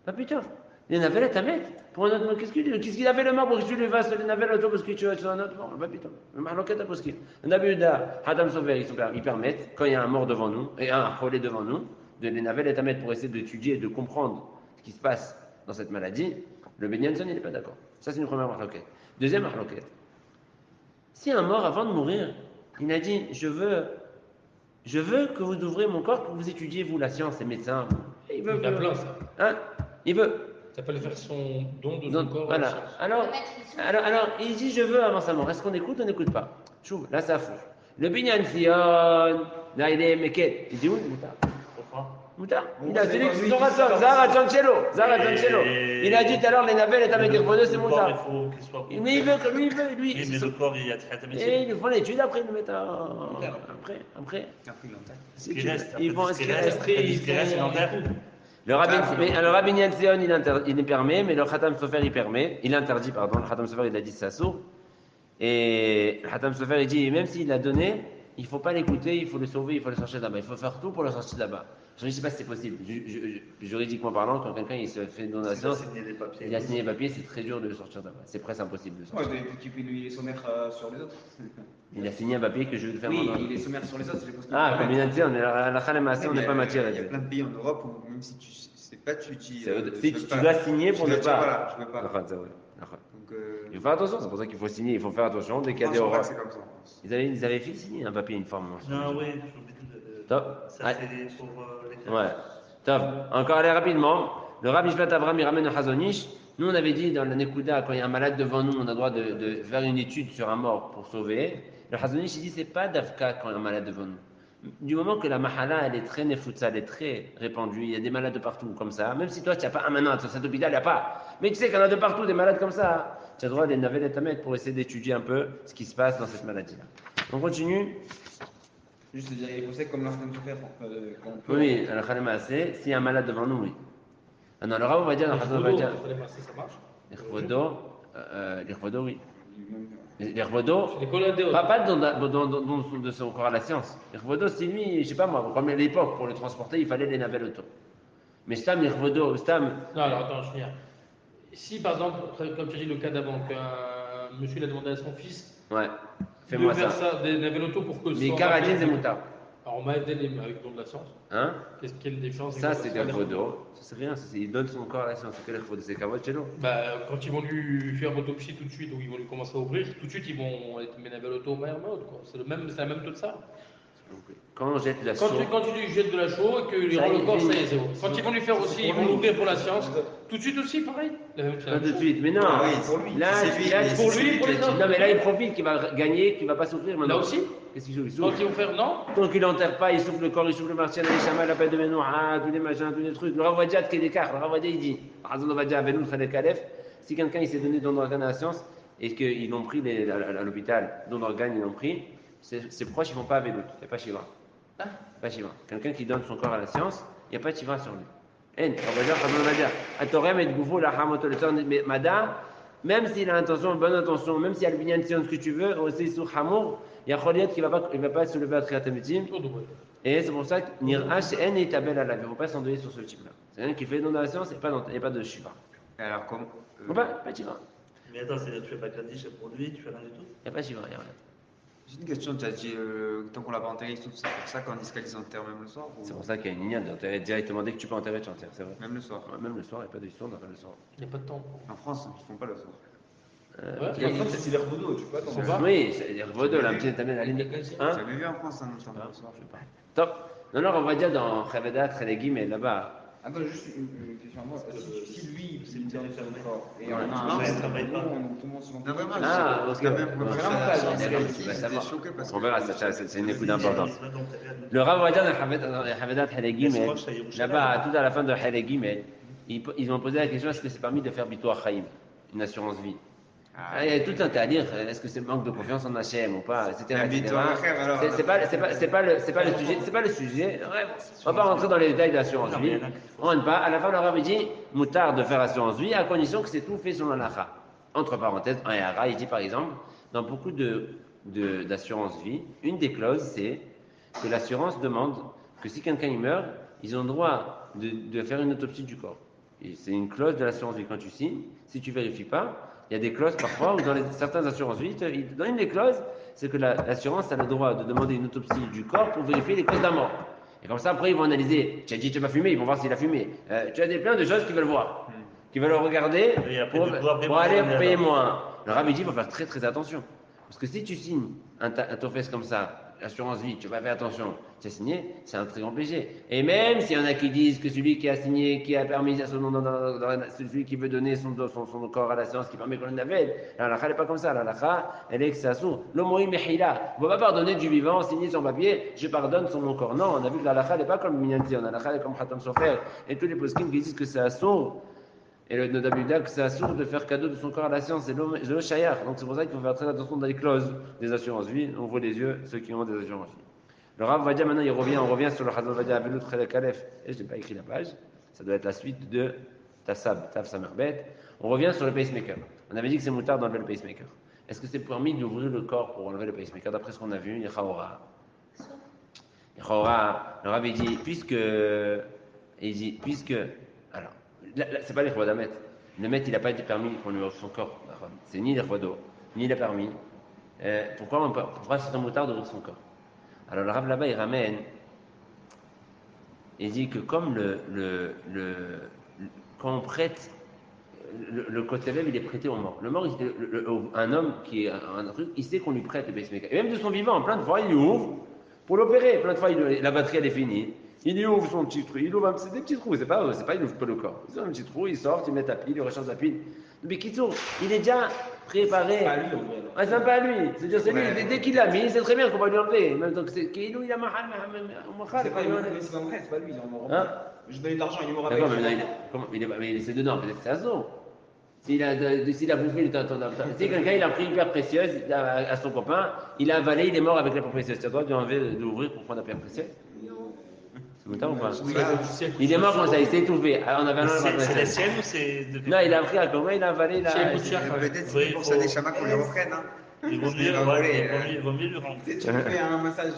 Ma putain. Les navelles, ta mettre pour un autre. Qu'est-ce qu'il a fait le mort pour que tu lui fasses les navelles auto parce que tu as un autre mort? Ma putain. Le mahloket à parce qu'il. Le Nabiuda, Hadam Sofer, ils permettent, quand il y a un mort devant nous, et un relais devant nous, de les navelles et ta mettre pour essayer d'étudier et de comprendre ce qui se passe dans cette maladie. Le Benyanson, il n'est pas d'accord. Ça, c'est une première mahloket. Deuxième mahloket. Si un mort, avant de mourir, il a dit je veux que vous ouvrez mon corps pour que vous étudiez, vous, la science, les médecins. Il veut. Il a plein, ça. Hein? Il veut. Ça peut le faire son don de son Donc, corps. voilà. Alors, il dit je veux avant sa mort. Est-ce qu'on écoute ou on n'écoute pas? Chou, là ça fout. Le Binyan Sion, là il est Meket. Il dit où Moutar? Moutar. Il a celui qui son raton, Zara Chancello. Il a dit tout à l'heure les navelles et avec les photos, c'est Il Moutar. faut qu'il soit. Mais il veut que lui, lui. Oui, mais le corps, il y a très Et ils font l'étude après, ils le mettent après. Après, il entend. Ce qui reste, Ils vont ce qui reste, après, ce qui reste, il enterre. Le Rabbi Yansion, il permet, mais le Khatam Sofer, il permet. Il interdit, pardon. Le Khatam Sofer, il a dit ça sourd. Et le Khatam Sofer, il dit, même s'il l'a donné, il ne faut pas l'écouter, il faut le sauver, il faut le sortir de là-bas. Il faut faire tout pour le sortir de là-bas. Je ne sais pas si c'est possible. Juridiquement parlant, quand quelqu'un il se fait une donation, il a signé les papiers, c'est très dur de le sortir de là-bas. C'est presque impossible de le sortir. Ouais, tu peux lui sommaire sur les autres. Il a signé un papier que je vais le faire Oui, maintenant. il est sommaire sur les autres, c'est possible. Ah, comme il a dit, la Khalam on n'est pas matière. Il y a plein de pays en Europe où même si tu sais pas, tu dis. Si tu dois signer pour ne pas. Voilà, je veux pas. Enfin, c'est vrai. Donc, Il faut faire attention, c'est pour ça qu'il faut signer, il faut faire attention dès qu'il y a des je crois horreurs. que c'est comme ça en France. Ils avaient fait signer un papier une forme. Non, oui, j'ai oublié de. Top. Ça, Ouais. c'est pour les. Ouais. Top. Encore aller rapidement. Le Rabbi Shvat Avram, il ramène le Hazonish. Nous, on avait dit dans la Nekuda, quand il y a un malade devant nous, on a le droit de faire une étude sur un mort pour sauver. Le Hazonish, il dit c'est pas d'Afka quand il y a un malade devant nous. Du moment que la mahala, elle est très nefutza, elle est très répandue, il y a des malades de partout comme ça. Même si toi, tu n'as pas un maintenant, sur cet hôpital, il n'y a pas. Mais tu sais qu'il y en a de partout, des malades comme ça. Tu as le droit des navets et tamet pour essayer d'étudier un peu ce qui se passe dans cette maladie-là. On continue. Juste dire les conseils comme l'argent de faire quand on peut. Oui, alors Khalema, c'est s'il y a un malade devant nous, oui. Ah non, le Rav, on va dire, le Hazon va dire. Ça marche. L'Irvodo, oui. L'Irvodo, Les collègues. pas de son corps à la science. L'Irvodo, c'est lui, je sais pas moi, comme à l'époque, pour le transporter, il fallait les navets auto. Mais Stam, l'Irvodo, Stam. Non, alors attends, je finis. Si par exemple, comme tu as dit le cas d'avant, qu'un monsieur il a demandé à son fils Ouais, de fais-moi faire ça. ça, des navets auto pour que Mais soit- Karadine, c'est Moutar. Alors on m'a aidé avec le don de la science. Hein? Qu'est-ce qu'il y a une différence Ça, c'est l'Irvodo. Ça, c'est rien, il donne son corps à la science. C'est que l'Irvodo, c'est Kavod chez nous. Bah, quand ils vont lui faire l'autopsie tout de suite, ou ils vont lui commencer à ouvrir, tout de suite ils vont être navets auto mère mode, quoi. C'est la même taux de ça. Quand on jette la Quand chaux, tu lui jettes de la chaux et qu'il Ça, rend le il corps, dit- ça y est, c'est bon. Quand ils vont lui faire aussi, ils vont l'ouvrir pour la science, tout de suite aussi, pareil. La même pas de chose. suite. Mais non, Ah oui, pour lui. là, C'est lui, là, mais pour c'est lui, lui pour qui les a dit. autres. non, mais là, il profite qu'il va gagner, qu'il va pas souffrir maintenant. Là aussi, Qu'est-ce qu'il joue? Il quand souffre. ils vont faire non, Tant qu'il n'enterre pas, il souffle le corps, il souffle le martial, il chama la paix de Menouha, tous les machins, tous les trucs. Le Ravadia, qui est d'écart, le Ravadia, il dit, Razon Ravadia, Avenoul, Khaled Kalef, si quelqu'un il s'est donné don d'organe à la science et qu'ils l'ont pris à l'hôpital, don d'organe, ils l'ont pris, ses proches, ils ne vont pas à Avenoul, il n'y a pas Shiva. Pas Shiva. Quelqu'un qui donne son corps à la science, il n'y a pas de Shiva sur lui. Ravadia, Razon Ravadia, Atorem et Goufo, la Hamotoleton, Mada, même s'il a intention, bonne intention, même s'il y a le binyan de science que tu veux, aussi sur Hamour, il y a Kholiat qui ne va pas se lever à Triatametim. oh, donc, ouais. Et c'est pour ça que Nir'ach, c'est N et Tabel à la vie. Il ne faut pas s'endeuiller sur ce type-là. C'est un qui fait don dans la science et il n'y a pas de Shiva. Et alors, comment Il n'y a pas de Shiva. Mais attends, c'est-à-dire, tu fais pas Kaddish pour lui, tu fais rien du tout. Il n'y a pas de Shiva, il n'y a rien. J'ai une question, tu as dit, tant qu'on l'a pas enterré, c'est pour ça qu'on dit qu'ils enterrent même le soir ou... C'est pour ça qu'il y a une ligne d'enterrer directement. Dès que tu peux enterrer, tu enterres. C'est vrai. Même le soir. Ouais, même le soir, il n'y a pas d'histoire d'enterrer le soir. Il n'y a pas de temps. En France, ils font pas le soir. Ouais. il y a- c'est l'Irvodo, tu vois. Faut pas. Oui, c'est les revaudeux, la petite amène la ligne. Hein? J'avais vu en France, non, le soir. Je sais pas. Top. Non, non, on va dire dans Khavedat, Khalegim, mais là-bas. Attends, juste une question à moi. Si lui, c'est il bien donne fait, son ouais. corps, et Ouais. on a Non, un ça travaille pas. tout le monde se Non, vraiment, Ah, parce ok. que même Ouais. mon frère, Vraiment pas, il j'étais avait dit, bah, ça j'étais va. choqué parce que... On verra, c'est une écoute importante. Donc, Le Rav va dire dans Khavedat, Khalegim, Mais c'est moche, ça, là-bas, tout à la fin de Khalegim, ils ont posé la question est-ce que c'est permis de faire Bitoa Chaim, une assurance vie? Il y a tout un tas à dire. Est-ce que c'est le manque de confiance en Hachem ou pas, etc. Un etc. biton à faire, alors. C'est pas le sujet. C'est pas le sujet. Ouais, on va pas rentrer dans les détails d'assurance Non, mais il y vie. en a qui font On rentre pas. À la fin, le Rav dit moutard de faire assurance vie à condition que c'est tout fait selon l'halakha. Entre parenthèses, un Yara, il dit par exemple, dans beaucoup d'assurance vie, une des clauses, c'est que l'assurance demande que si quelqu'un il meurt, ils ont le droit de faire une autopsie du corps. Et c'est une clause de l'assurance vie quand tu signes. Si tu vérifies pas, il y a des clauses parfois où dans certaines assurances vie, dans une des clauses, c'est que l'assurance a le droit de demander une autopsie du corps pour vérifier les causes de la mort. Et comme ça, après, ils vont analyser. Tu as dit tu vas fumer, ils vont voir s'il a fumé. Tu as plein de choses qu'ils veulent voir, qu'ils veulent regarder Et après, du coup, après, pour aller on est payer là-bas. moins. Le rabbi dit il faut faire très très attention. Parce que si tu signes un TOFES comme ça, assurance vie, tu vas faire attention, tu as signé, c'est un très grand péché. Et même s'il y en a qui disent que celui qui a signé, qui a permis à son nom, celui qui veut donner son corps à la séance, qui permet qu'on l'avait, la halakha n'est pas comme ça. La halakha, elle est que ça s'ouvre. L'homoï mehila, on ne va pas pardonner du vivant, signer son papier, je pardonne son mon corps. Non, on a vu que la halakha n'est pas comme Minyanti, la halakha est comme Khatam Sofer. Et tous les poskim qui disent que ça s'ouvre. Et le Nodabudak, c'est assourd de faire cadeau de son corps à la science, c'est le shayar. Donc c'est pour ça qu'il faut faire très attention dans les clauses des assurances vie. On voit les yeux, ceux qui ont des assurances vie. Le Rav Vadia, maintenant, on revient sur le Hadon Vadia Avelut Chelek Aleph. Et je n'ai pas écrit la page. Ça doit être la suite de Tassab, Tav Samerbet. On revient sur le pacemaker. On avait dit que c'est moutard d'enlever le pacemaker. Est-ce que c'est permis d'ouvrir le corps pour enlever le pacemaker? D'après ce qu'on a vu, il y a Chaora. Le Rav dit, puisque. Alors, c'est pas les rois d'Amet. Le maître, il n'a pas été permis qu'on lui ouvre son corps. C'est ni les rois d'eau, ni les permis. Pourquoi c'est un moutard d'ouvrir son corps? Alors le Rav là-bas, il ramène. Il dit que comme quand on prête, le côté lève, il est prêté au mort. Le mort, un homme qui est un truc, il sait qu'on lui prête le pacemaker. Et même de son vivant, plein de fois, il lui ouvre pour l'opérer. Plein de fois, la batterie, elle est finie. Il y ouvre son petit trou, c'est des petits trous, c'est pas, il ouvre pas le corps. Il ouvre un petit trou, il sort, il met la pile, il recharge la pile. Mais Kitsour, il est déjà préparé. C'est pas lui, en vrai. Ah, c'est pas lui. C'est-à-dire, c'est lui, dès qu'il l'a mis, c'est très bien qu'on va lui enlever. Même donc, c'est Kilo, il a mahal, C'est pas lui, c'est pas vrai, c'est pas lui, il est en mort. Hein? Je donne de l'argent, il est mort D'accord, avec. mais c'est dedans, peut-être que c'est Asso. S'il a bouffé, si quelqu'un il a pris une pierre précieuse à son copain, il a avalé, il est mort avec la pierre précieuse. Tu as le droit de l'ouvrir pour prendre la pierre précieuse? C'est moutarde ou pas? Il est mort quand ça, il s'est étouffé. On avait C'est la sienne ou c'est de Non, il a pris à comment il a avalé la. Peut-être c'est pour ça des chamas qu'on les reprenne. Hein. Il vaut mieux, il vaut mieux lui rendre. Tu fais un massage.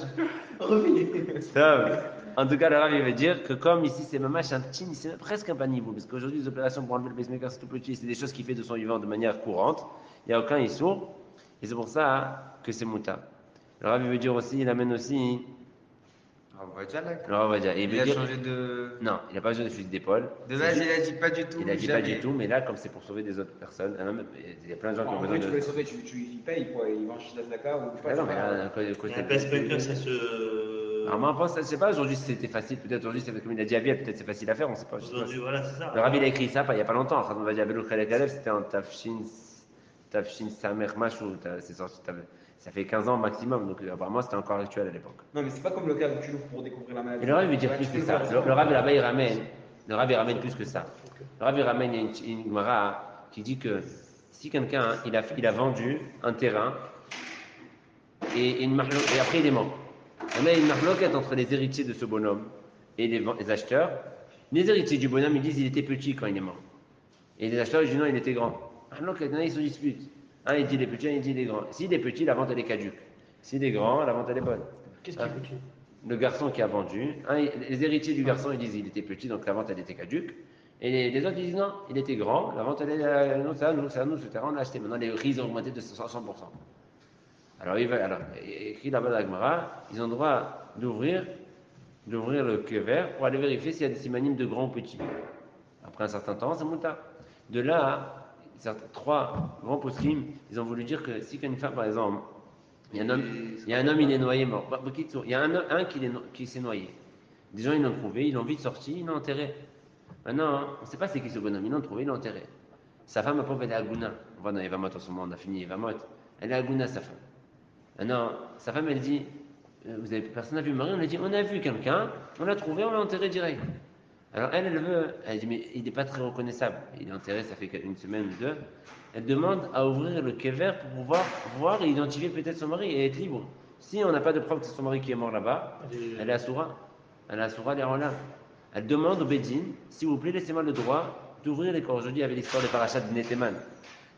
En tout cas, le Rav, il veut dire que comme ici c'est mamash un petit, c'est presque un paniveau, parce qu'aujourd'hui les opérations pour enlever le pacemaker c'est tout petit, c'est des choses qu'il fait de son vivant de manière courante, il n'y a aucun issour, et c'est pour ça que c'est mouta. Le Rav, il veut dire aussi, il amène aussi. On va dire là. Le Rav va dire. Il a changé de. Non, il n'a pas changé de fusil d'épaule. De base, il a dit pas du tout. Il a dit pas du tout, mais là, comme c'est pour sauver des autres personnes, il y a plein de gens qui ont En besoin vrai, tu de. peux les sauver, il paye quoi, il va en chier d'Azaka ou Ah non, mais là, Un pacemaker, ça se. Alors, moi, je ne sais pas, aujourd'hui c'était facile, peut-être aujourd'hui, c'est comme il a dit à Aviel, peut-être c'est facile à faire, on ne sait pas. Aujourd'hui, voilà, c'est ça. Le Rabbi il a écrit ça il n'y a pas longtemps, on va dire Abelou Khalek Alef, c'était en Tafshin Samer Machou, c'est sorti, ça fait 15 ans maximum, donc apparemment c'était encore actuel à l'époque. Non, mais c'est pas comme le cas où tu l'ouvres pour découvrir la maladie. Et le Rabbi veut dire plus que ça. Le Rabbi là-bas il ramène plus que ça. Le Rabbi ramène une Gemara qui dit que si quelqu'un il a vendu un terrain et après il est mort. On a une marloquette entre les héritiers de ce bonhomme et les acheteurs. Les héritiers du bonhomme, ils disent qu'il était petit quand il est mort. Et les acheteurs, ils disent non, il était grand. Marloquette, ils se disputent. Un, il dit il est petit, un, il dit il est grand. S'il est petit, la vente, elle est caduque. S'il est grand, la vente, elle est bonne. Qu'est-ce qui est petit? Le garçon qui a vendu, les héritiers du garçon, ils disent il était petit, donc la vente, elle était caduque. Et les autres, ils disent non, il était grand, la vente, elle est non, c'est à nous, ce terrain, on l'a acheté. Maintenant, les prix ont augmenté de 100%. Alors, écrit là-bas dans la Gemara, ils ont le droit d'ouvrir le kever pour aller vérifier s'il y a des simanimes de grand ou petit. Après un certain temps, c'est mouta. De là, trois grands poskim, ils ont voulu dire que si une femme, par exemple, il y a un homme, il est noyé mort. Il y a un qui s'est noyé. Des gens, ils l'ont trouvé, ils l'ont vite sorti, ils l'ont enterré. Maintenant, on ne sait pas c'est qui ce bonhomme, ils l'ont trouvé, ils l'ont enterré. Sa femme, après, elle est à Gouna. On va dans Evamot en ce moment, on a fini Evamot. Elle est à Gouna, sa femme. Maintenant, sa femme, elle dit, personne n'a vu Marie, on a dit, on a vu quelqu'un, on l'a trouvé, on l'a enterré direct. Alors elle veut, elle dit, mais il n'est pas très reconnaissable. Il est enterré, ça fait une semaine ou deux. Elle demande à ouvrir le kever pour pouvoir voir et identifier peut-être son mari et être libre. Si on n'a pas de preuve que c'est son mari qui est mort là-bas, elle est assoura. Elle est assoura, elle est en là. Elle demande au Bédine, s'il vous plaît, laissez-moi le droit d'ouvrir les corps. Aujourd'hui, il y avait l'histoire des parachats de Neteman.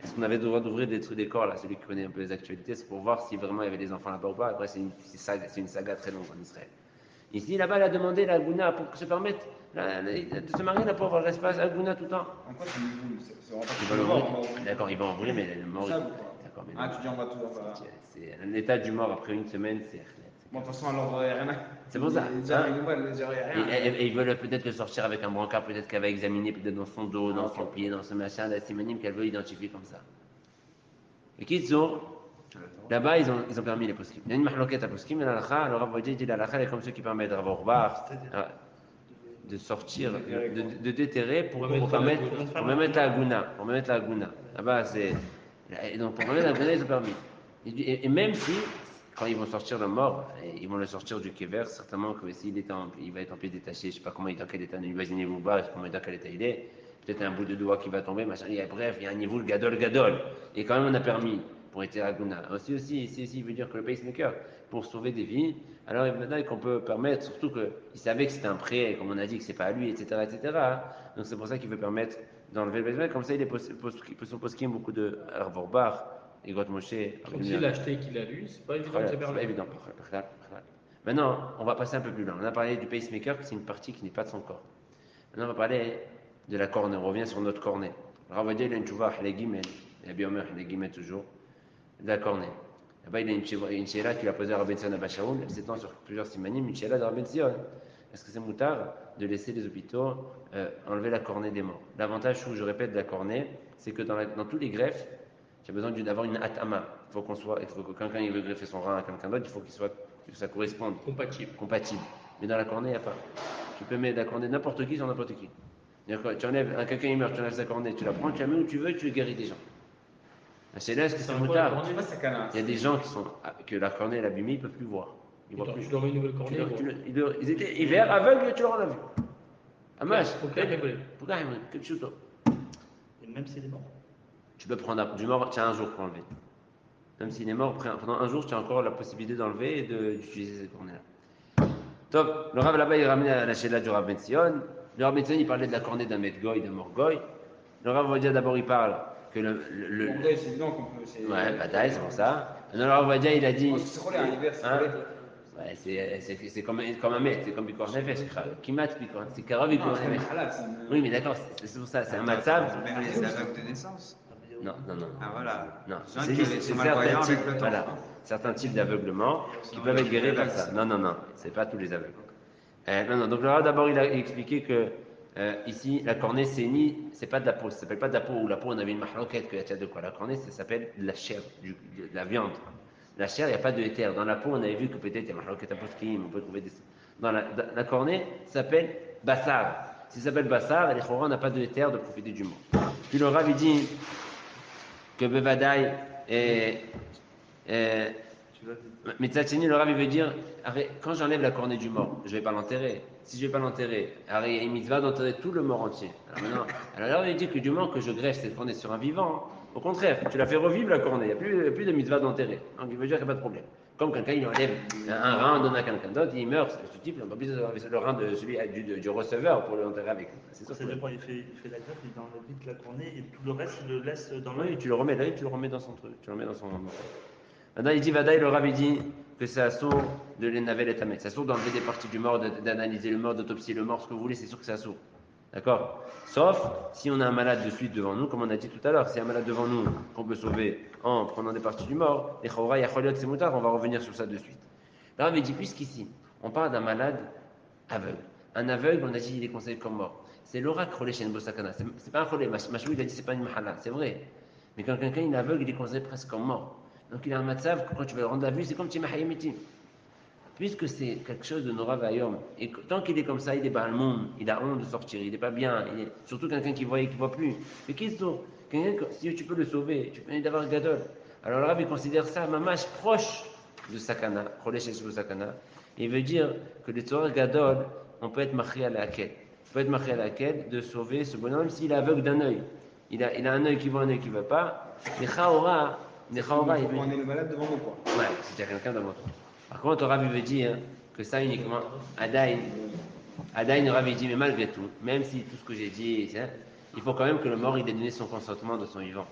Est-ce qu'on avait le droit d'ouvrir des corps là? Celui qui connaît un peu les actualités, c'est pour voir si vraiment il y avait des enfants là-bas ou pas. Après, c'est une saga très longue en Israël. Ici, là-bas, elle a demandé la Gouna pour se permettre de se marier là pour avoir l'espace à Gouna tout le temps. En quoi c'est une boule? C'est vraiment Il pas va le mort. l'ouvrir. D'accord, il va ouvrir, mais le mort. C'est ça, ou pas? D'accord, mais Ah, tu dis on va toujours pas. c'est l'état du mort après une semaine, c'est. Bon, de toute façon, alors, il n'y a rien à. C'est pour ça. Les gens, ils nous voient, il n'y a rien. Et ils veulent peut-être le sortir avec un brancard, peut-être qu'elle va examiner, peut-être dans son dos, dans son pied, dans ce machin, la simonime qu'elle veut identifier comme ça. Et qu'ils ont, là-bas, ils ont permis les poskim. Il y a une mahloquette à poskim, mais l'alakha, le Rav Vodje dit l'alakha, elle est comme ceux qui permettent à Rav de sortir, de déterrer pour me mettre la Aguna. Là-bas, c'est. Et donc, pour me mettre la Aguna, ils ont permis. Et même si, quand ils vont sortir le mort, ils vont le sortir du kever, certainement que s'il il va être en pied détaché, je ne sais pas comment dans quel état, imaginez-vous bas, dans quel état il est, peut-être un bout de doigt qui va tomber, machin, bref, il y a un niveau le gadol. Et quand même, on a permis pour être Aguna. Ici, il veut dire que le pacemaker, pour sauver des vies, alors maintenant qu'on peut permettre, surtout qu'il savait que c'était un prêt, comme on a dit, que c'est pas à lui, etc. Donc c'est pour ça qu'il veut permettre d'enlever le pacemaker. Comme ça, il sont poskim beaucoup de Arvorbar, et Got Moshe. Donc s'il l'a acheté et qu'il l'a lu, c'est pas évident de se C'est perdre. pas évident. Maintenant, on va passer un peu plus loin. On a parlé du pacemaker, c'est une partie qui n'est pas de son corps. Maintenant, on va parler de la cornée. On revient sur notre cornée. Ravadia, il a une tchouva, les guillemets, il a bien les guillemets toujours, de la cornée. Là-bas, il a une chéla qu'il a posée à Rabben Sion à Bachaoul, elle s'étend sur plusieurs simanim, une chéla de Rabben Sion. Est-ce que c'est moutard de laisser les hôpitaux enlever la cornée des morts? L'avantage, je répète, de la cornée, c'est que dans tous les greffes, j'ai besoin d'avoir une atama. Il faut que quelqu'un il veut greffer son rein à quelqu'un d'autre, il faut que ça corresponde. Compatible. Mais dans la cornée, il n'y a pas. Tu peux mettre la cornée de n'importe qui sur n'importe qui. Tu enlèves, quelqu'un il meurt, tu enlèves sa cornée, tu la prends, tu la mets où tu veux, tu guéris des gens. C'est là, est-ce que c'est moutard? Il y a des gens que la cornée est abîmée, ils ne peuvent plus voir. Ils voient plus. Tu leur mets une nouvelle cornée. Ils étaient hiver, aveugles, tu leur en as vu. Amash, pourquoi il rigolait? Pourquoi il rigolait? Et même s'il est mort. Tu peux prendre du mort, tu as un jour pour enlever. Même s'il est mort, pendant un jour, tu as encore la possibilité d'enlever et d'utiliser cette cornée-là. Top, le Rav là-bas, il ramenait à la chéla du Rav Ben Sion. Le Rav Ben Sion, il parlait de la cornée d'un Medgoy, d'un Morgoy. Le Rav Vadia, d'abord, il parle que Morgoy, c'est évident qu'on peut. Ouais, bataille, c'est pour ça. Le Rav Vadia, il a dit. C'est relais, un hiver, c'est relais. C'est comme un mec, c'est comme Bikor Nefesh. Kimat Bikor, c'est Kara Bikor Nefesh. Oui, mais d'accord, c'est pour ça, c'est un matzav. Même les aveugles de naissance. Non. Ah voilà. Non, c'est certains types d'aveuglement qui peuvent être guéris par ça. Non, c'est pas tous les aveugles. Non, donc là, d'abord, il a expliqué que ici, la cornée, c'est pas de la peau, ça s'appelle pas de la peau, ou la peau, on avait une mahloquette que y a de quoi. La cornée, ça s'appelle de la chair, de la viande. La chair, il n'y a pas de éther. Dans la peau, on avait vu que peut-être il y a mahloquette à poskim, on peut trouver des. Dans la cornée, ça s'appelle bassar. Si ça s'appelle bassar, les chorans n'a pas de éther de profiter du mot. Puis le Rav, il dit que Bevadaï mais Tzatzini, le Rav, il veut dire, quand j'enlève la cornée du mort, je ne vais pas l'enterrer. Si je ne vais pas l'enterrer, alors il y a une mitzvah d'enterrer tout le mort entier. Alors là, il dit que du moment que je greffe cette cornée sur un vivant, au contraire, tu la fais revivre la cornée, il n'y a plus de mitzvah d'enterrer. Donc il veut dire qu'il n'y a pas de problème. Comme quelqu'un, il enlève un rein, donne à quelqu'un d'autre, il meurt, ce type, on n'a pas besoin d'enlever le rein de celui du receveur pour l'enterrer avec. C'est ça dépend, il fait la greffe, il enlève vite la cornée et tout le reste, il le laisse dans le. Oui, tu le remets dans son truc, tu le remets dans son. Maintenant, il dit, Vadaï, le Rav, il dit que c'est assourd de l'énavel et tamet. C'est assourd d'enlever des parties du mort, d'analyser le mort, d'autopsier le mort, ce que vous voulez, c'est sûr que c'est assourd. D'accord? Sauf si on a un malade de suite devant nous, comme on a dit tout à l'heure, si y a un malade devant nous qu'on peut sauver en prenant des parties du mort, les chawra, yacholiot, c'est moutard, on va revenir sur ça de suite. Là, on dit, puisqu'ici, on parle d'un malade aveugle. Un aveugle, on a dit, il est considéré comme mort. C'est l'oracle relé chez Nbosakana. C'est pas un relé. Machou, il a dit, c'est pas une mahala. C'est vrai. Mais quand quelqu'un est aveugle, il est considéré presque comme mort. Donc il a un matzav que quand tu vas le rendre la vue, c'est comme Timahayamitim. Puisque c'est quelque chose de Nora Vayom, et tant qu'il est comme ça, il est bas le monde, il a honte de sortir, il n'est pas bien, il est surtout quelqu'un qui voit et qui ne voit plus. Mais qu'est-ce que si tu peux le sauver, tu peux aller d'avoir Gadol. Alors le Rabbi considère ça mamash proche de Sakana, Cholesh Sakana. Il veut dire que les Torah Gadol, on peut être marié à la Haket. faut être marqué à laquelle de sauver ce bonhomme, même s'il est aveugle d'un œil. Il a un œil qui voit, un œil qui ne veut pas. Les Chaora, Il faut il veut qu'on ait le malade devant nous, quoi. ouais, c'est déjà quelqu'un devant toi. Par contre, le Rabbi veut dire que ça uniquement, Adaïn, le Rabbi dit, mais malgré tout, même si tout ce que j'ai dit, il faut quand même que le mort il ait donné son consentement de son vivant.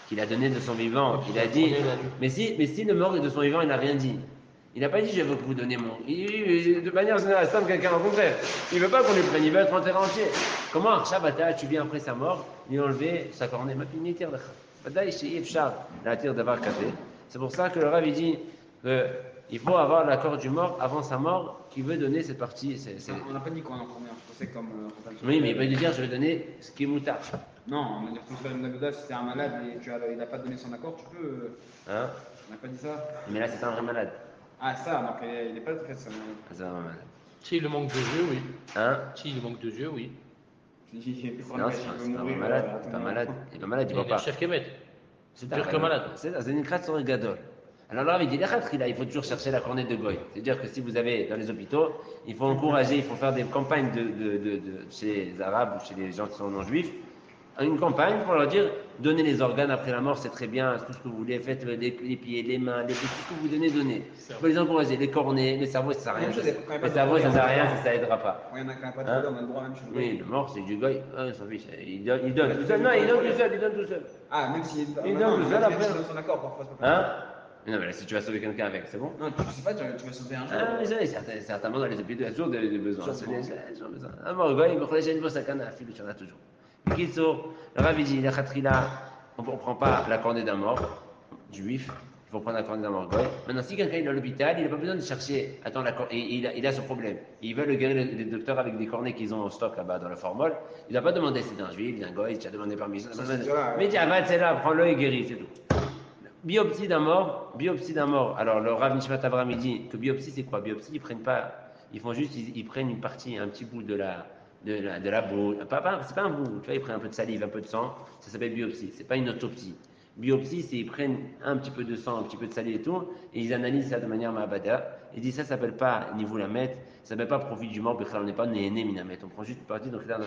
Qu'il a donné de son vivant. Il a dit, mais si le mort est de son vivant, il n'a rien dit. Il n'a pas dit, je veux que vous donner mon. De manière générale, c'est quelqu'un au contraire. Il ne veut pas qu'on le prenne, il veut être enterré entier. Comment Archabata, tu viens après sa mort, lui enlever sa cornée, ma fille, tire de la tire d'avoir café. C'est pour ça que le Rav il dit qu'il faut avoir l'accord du mort avant sa mort qui veut donner cette partie. On n'a pas dit qu'on en première. Je pensais comme. Oui, mais il peut dire je vais donner ce qui est moutard. Non, on va dire tout seul, Nagda, si t'es un malade et il n'a pas donné son accord, tu peux. Hein On n'a pas dit ça. Mais là, c'est un vrai malade. Ah, ça, donc il n'est pas très ça. C'est un vrai malade. S'il le manque de yeux, oui. Hein S'il le manque de yeux, oui. Non, c'est un vrai malade. Il est pas malade. Il est pas malade, il Il va y a pas. le chef Kemet. C'est pire que malade. C'est une crête sur le gadol. Alors là, il dit il faut toujours chercher la cornette de goy. C'est-à-dire que si vous avez dans les hôpitaux, il faut encourager, il faut faire des campagnes chez les Arabes ou chez les gens qui sont non juifs. Une campagne pour leur dire donnez les organes après la mort, c'est très bien, tout ce que vous voulez, faites les pieds, les mains, tout ce que vous donnez, donnez. Il faut les encourager, les cornets, les cerveaux, ça sert à rien. Les cerveaux, ça sert à rien si ça aidera pas. Il y en a quand même pas de on a le droit même chez nous. Oui, le mort, c'est du goy. Ah, s'en fiche. Il donne tout seul. Non, il donne tout seul. Ah, même s'il Il donne tout seul après. donne son accord, parfois, c'est pas Hein? Non, mais là, si tu vas sauver quelqu'un avec, c'est bon? Non, tu sais pas, tu vas sauver un jour. Ah, mais certainement dans les hôpitaux, il y a toujours des besoins. Toujours besoin. Ah, bon, goy, il me connaît, j'ai une bosse à canne, il y en a toujours. Kitsour, le Rav dit, la khatrila, on ne prend pas la cornée d'un mort, juif, il faut prendre la cornée d'un mort goy. Maintenant, si quelqu'un est à l'hôpital, il n'a pas besoin de chercher, attends, il a ce problème. Ils veulent guérir les docteurs avec des cornets qu'ils ont en stock là-bas dans le formol. Il n'a pas demandé si c'est un juif, un goy, tu as demandé permission. Mais il dit, ah, c'est là, prends-le et guéris, c'est tout. Biopsie d'un mort. Alors, le Rav Nishmat Avraham, il dit que biopsie, c'est quoi? Biopsie, ils font juste, ils prennent une partie, un petit bout de la boue. C'est pas un bout, tu vois, ils prennent un peu de salive, un peu de sang, ça s'appelle biopsie, c'est pas une autopsie. Biopsie, c'est ils prennent un petit peu de sang, un petit peu de salive et tout, et ils analysent ça de manière ma'abada. Ils disent ça s'appelle pas niveau la mettre, ça s'appelle pas profit du mort, on n'est pas néné minamet, on prend juste une partie, donc là,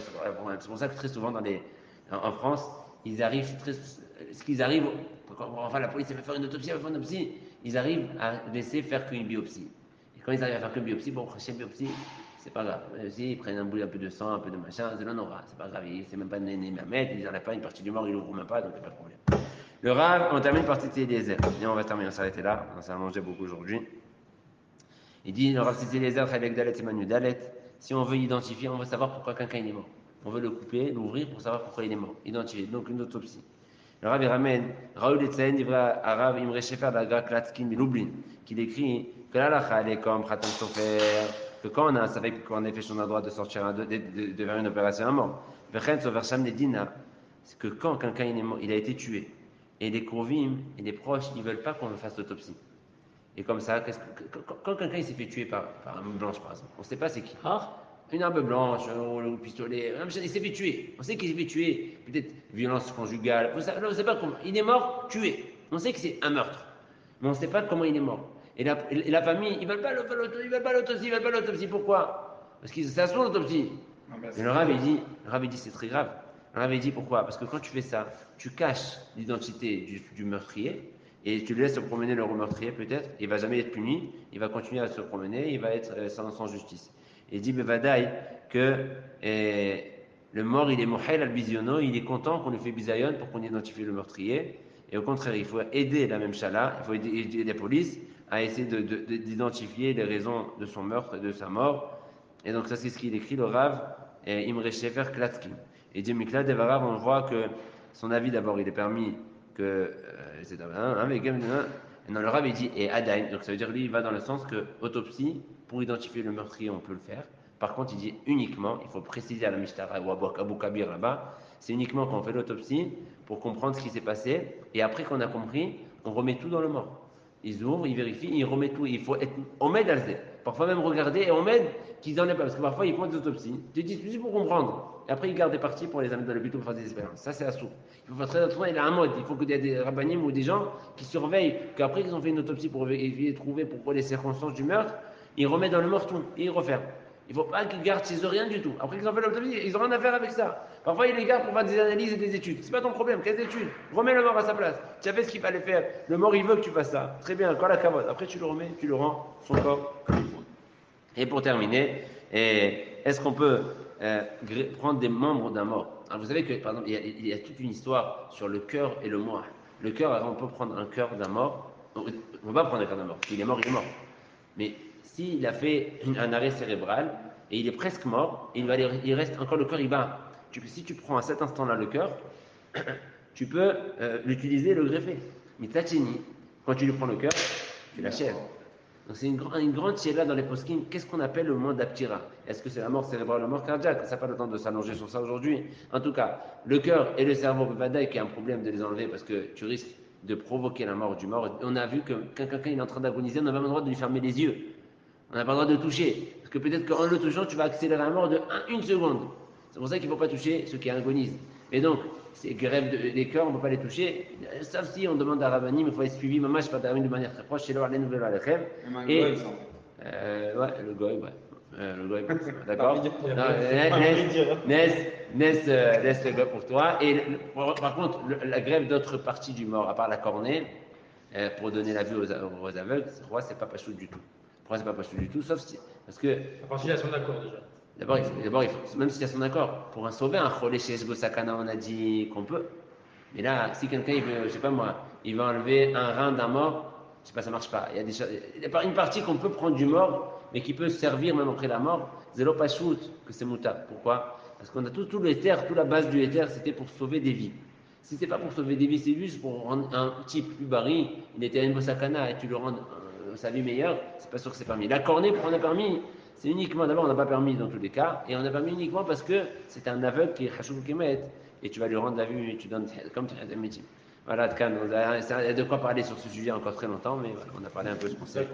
c'est pour ça que très souvent en France, ce qu'ils arrivent, enfin la police va faire une autopsie, ils arrivent à laisser faire qu'une biopsie. Et quand ils arrivent à faire qu'une biopsie, bon, prochaine biopsie, c'est pas grave. Si ils prennent un peu de sang, un peu de machin, c'est là, non, c'est pas grave. C'est même pas néné Mamet, ils n'enlèvent pas une partie du mort, ils l'ouvrent même pas, donc il n'y a pas de problème. Le Rav, on termine par Titi Eliezer. Et on va terminer, on s'arrêter là. On s'est mangé beaucoup aujourd'hui. Il dit, le Rav Titi Eliezer, Chalek Dalet, Emmanuel Dalet. Si on veut identifier, on veut savoir pourquoi quelqu'un est mort. On veut le couper, l'ouvrir pour savoir pourquoi il est mort. Identifier, donc une autopsie. Le Rav, il ramène Raoul Etzaïn, livre arabe, Imre Shefer, d'Agra Klatskin, Lublin, qui décrit que l'alacha, elle est comme Khatan Sofer, que quand on a savait qu'on a fait on a le droit de sortir de faire une opération à mort. C'est que quand quelqu'un est mort, il a été tué, et les Krovim et les proches, ils veulent pas qu'on fasse l'autopsie. Et comme ça, quand quelqu'un s'est fait tuer par une blanche, par exemple, on ne sait pas c'est qui. Une arme blanche, ou le pistolet, il s'est fait tuer. On sait qu'il s'est fait tuer, peut-être violence conjugale, on ne sait pas comment. Il est mort, tué. On sait que c'est un meurtre, mais on ne sait pas comment il est mort. Et la famille, ils ne veulent pas l'autopsie, pourquoi? Parce que ça se fait l'autopsie. Et le Rav, il dit, c'est très grave. Le Rav, il dit, pourquoi? Parce que quand tu fais ça, tu caches l'identité du meurtrier, et tu le laisses se promener le meurtrier, peut-être, il ne va jamais être puni, il va continuer à se promener, il va être sans justice. Et il dit, Bevadaï, que le mort, il est mohel al-biziono, il est content qu'on lui fait bisayon pour qu'on identifie le meurtrier, et au contraire, il faut aider la même chala, il faut aider la police à essayer d'identifier les raisons de son meurtre et de sa mort. Et donc ça c'est ce qu'il écrit, le Rav Imre Shefer Klatskin. Et dit Mikla Devarav, on voit que son avis d'abord il est permis que c'est et dans le Rav il dit et Adain, donc ça veut dire lui il va dans le sens que autopsie pour identifier le meurtrier on peut le faire. Par contre il dit uniquement, il faut préciser à la Mishtara ou à Abu Kabir là-bas, c'est uniquement quand on fait l'autopsie pour comprendre ce qui s'est passé et après qu'on a compris, on remet tout dans le mort. Ils ouvrent, ils vérifient, ils remettent tout. Il faut être omed alzé. Parfois même regarder et omed qu'ils n'en aient pas. Parce que parfois ils font des autopsies. Ils disent juste pour comprendre. Et après ils gardent des parties pour les amener dans l'hôpital pour faire des expériences. Ça c'est assourd. Il faut faire très attention, il a un mode. Il faut qu'il y ait des rabbinim ou des gens qui surveillent qu'après qu'ils ont fait une autopsie pour essayer de trouver pourquoi les circonstances du meurtre, ils remettent dans le mort tout et ils referment. Il ne faut pas qu'ils gardent chez eux rien du tout. Après qu'ils ont fait l'autopsie, ils n'ont rien à faire avec ça. Parfois, ils les gardent pour faire des analyses et des études. C'est pas ton problème. Quelles études? Remets le mort à sa place. Tu as fait ce qu'il fallait faire. Le mort, il veut que tu fasses ça. Très bien, quand la cavote. Après, tu le remets, tu le rends son corps comme il faut. Et pour terminer, est-ce qu'on peut prendre des membres d'un mort? Alors, vous savez que, par exemple, il y a toute une histoire sur le cœur et le moi. Le cœur, alors, on peut prendre un cœur d'un mort. On ne peut pas prendre un cœur d'un mort. S'il est mort, il est mort. Mais s'il a fait un arrêt cérébral et il est presque mort, il reste encore le cœur, il bat. Si tu prends à cet instant-là le cœur, tu peux l'utiliser et le greffer. Mais Tachini, quand tu lui prends le cœur, tu l'achèves. Donc c'est une grande là dans les poskim. Qu'est-ce qu'on appelle le moment d'Aptira? Est-ce que c'est la mort cérébrale ou la mort cardiaque? Ça n'a pas le temps de s'allonger sur ça aujourd'hui. En tout cas, le cœur et le cerveau, Badaï, qui est un problème de les enlever parce que tu risques de provoquer la mort du mort. On a vu que quand quelqu'un est en train d'agoniser, on n'a pas le droit de lui fermer les yeux. On n'a pas le droit de le toucher. Parce que peut-être qu'en le touchant, tu vas accélérer la mort de 1 seconde. C'est pour ça qu'il ne faut pas toucher ceux qui agonisent. Et donc, ces grèves des cœurs, on ne peut pas les toucher. Sauf si on demande à Rabbanim, il faut être suivi. Maman, je ne pas terminer de manière très proche. C'est l'Orlen Nouvelle Alechem. Et ouais, le goy, ouais. Le goy, d'accord. Laisse le goy pour toi. Et par contre, la grève d'autres parties du mort, à part la cornée, pour donner la vue aux aveugles, c'est pas pachou du tout. Pourquoi c'est pas pachou du tout? Sauf si. Parce que. À partir de son accord déjà. D'abord, il faut, même s'il y a son accord, pour un sauver un cholé chez Sakana, on a dit qu'on peut. Mais là, si quelqu'un, il veut, je sais pas moi, il veut enlever un rein d'un mort, je sais pas, ça marche pas. Il y a une partie qu'on peut prendre du mort, mais qui peut servir même après la mort. Zélo Pachout, que c'est mouta. Pourquoi? Parce qu'on a tout l'éther, toute la base du éther, c'était pour sauver des vies. Si c'est pas pour sauver des vies, c'est juste pour rendre un type plus baril, il était un Sakana et tu le rends sa vie meilleure, c'est pas sûr que c'est permis. La cornée, pour on a permis. C'est uniquement, d'abord, on n'a pas permis dans tous les cas, et on n'a pas permis uniquement parce que c'est un aveugle qui est Khashou Kemet, et tu vas lui rendre la vue, et tu donnes comme tu as un métier. Voilà, il y a de quoi parler sur ce sujet encore très longtemps, mais voilà, on a parlé un peu de ce qu'on sait.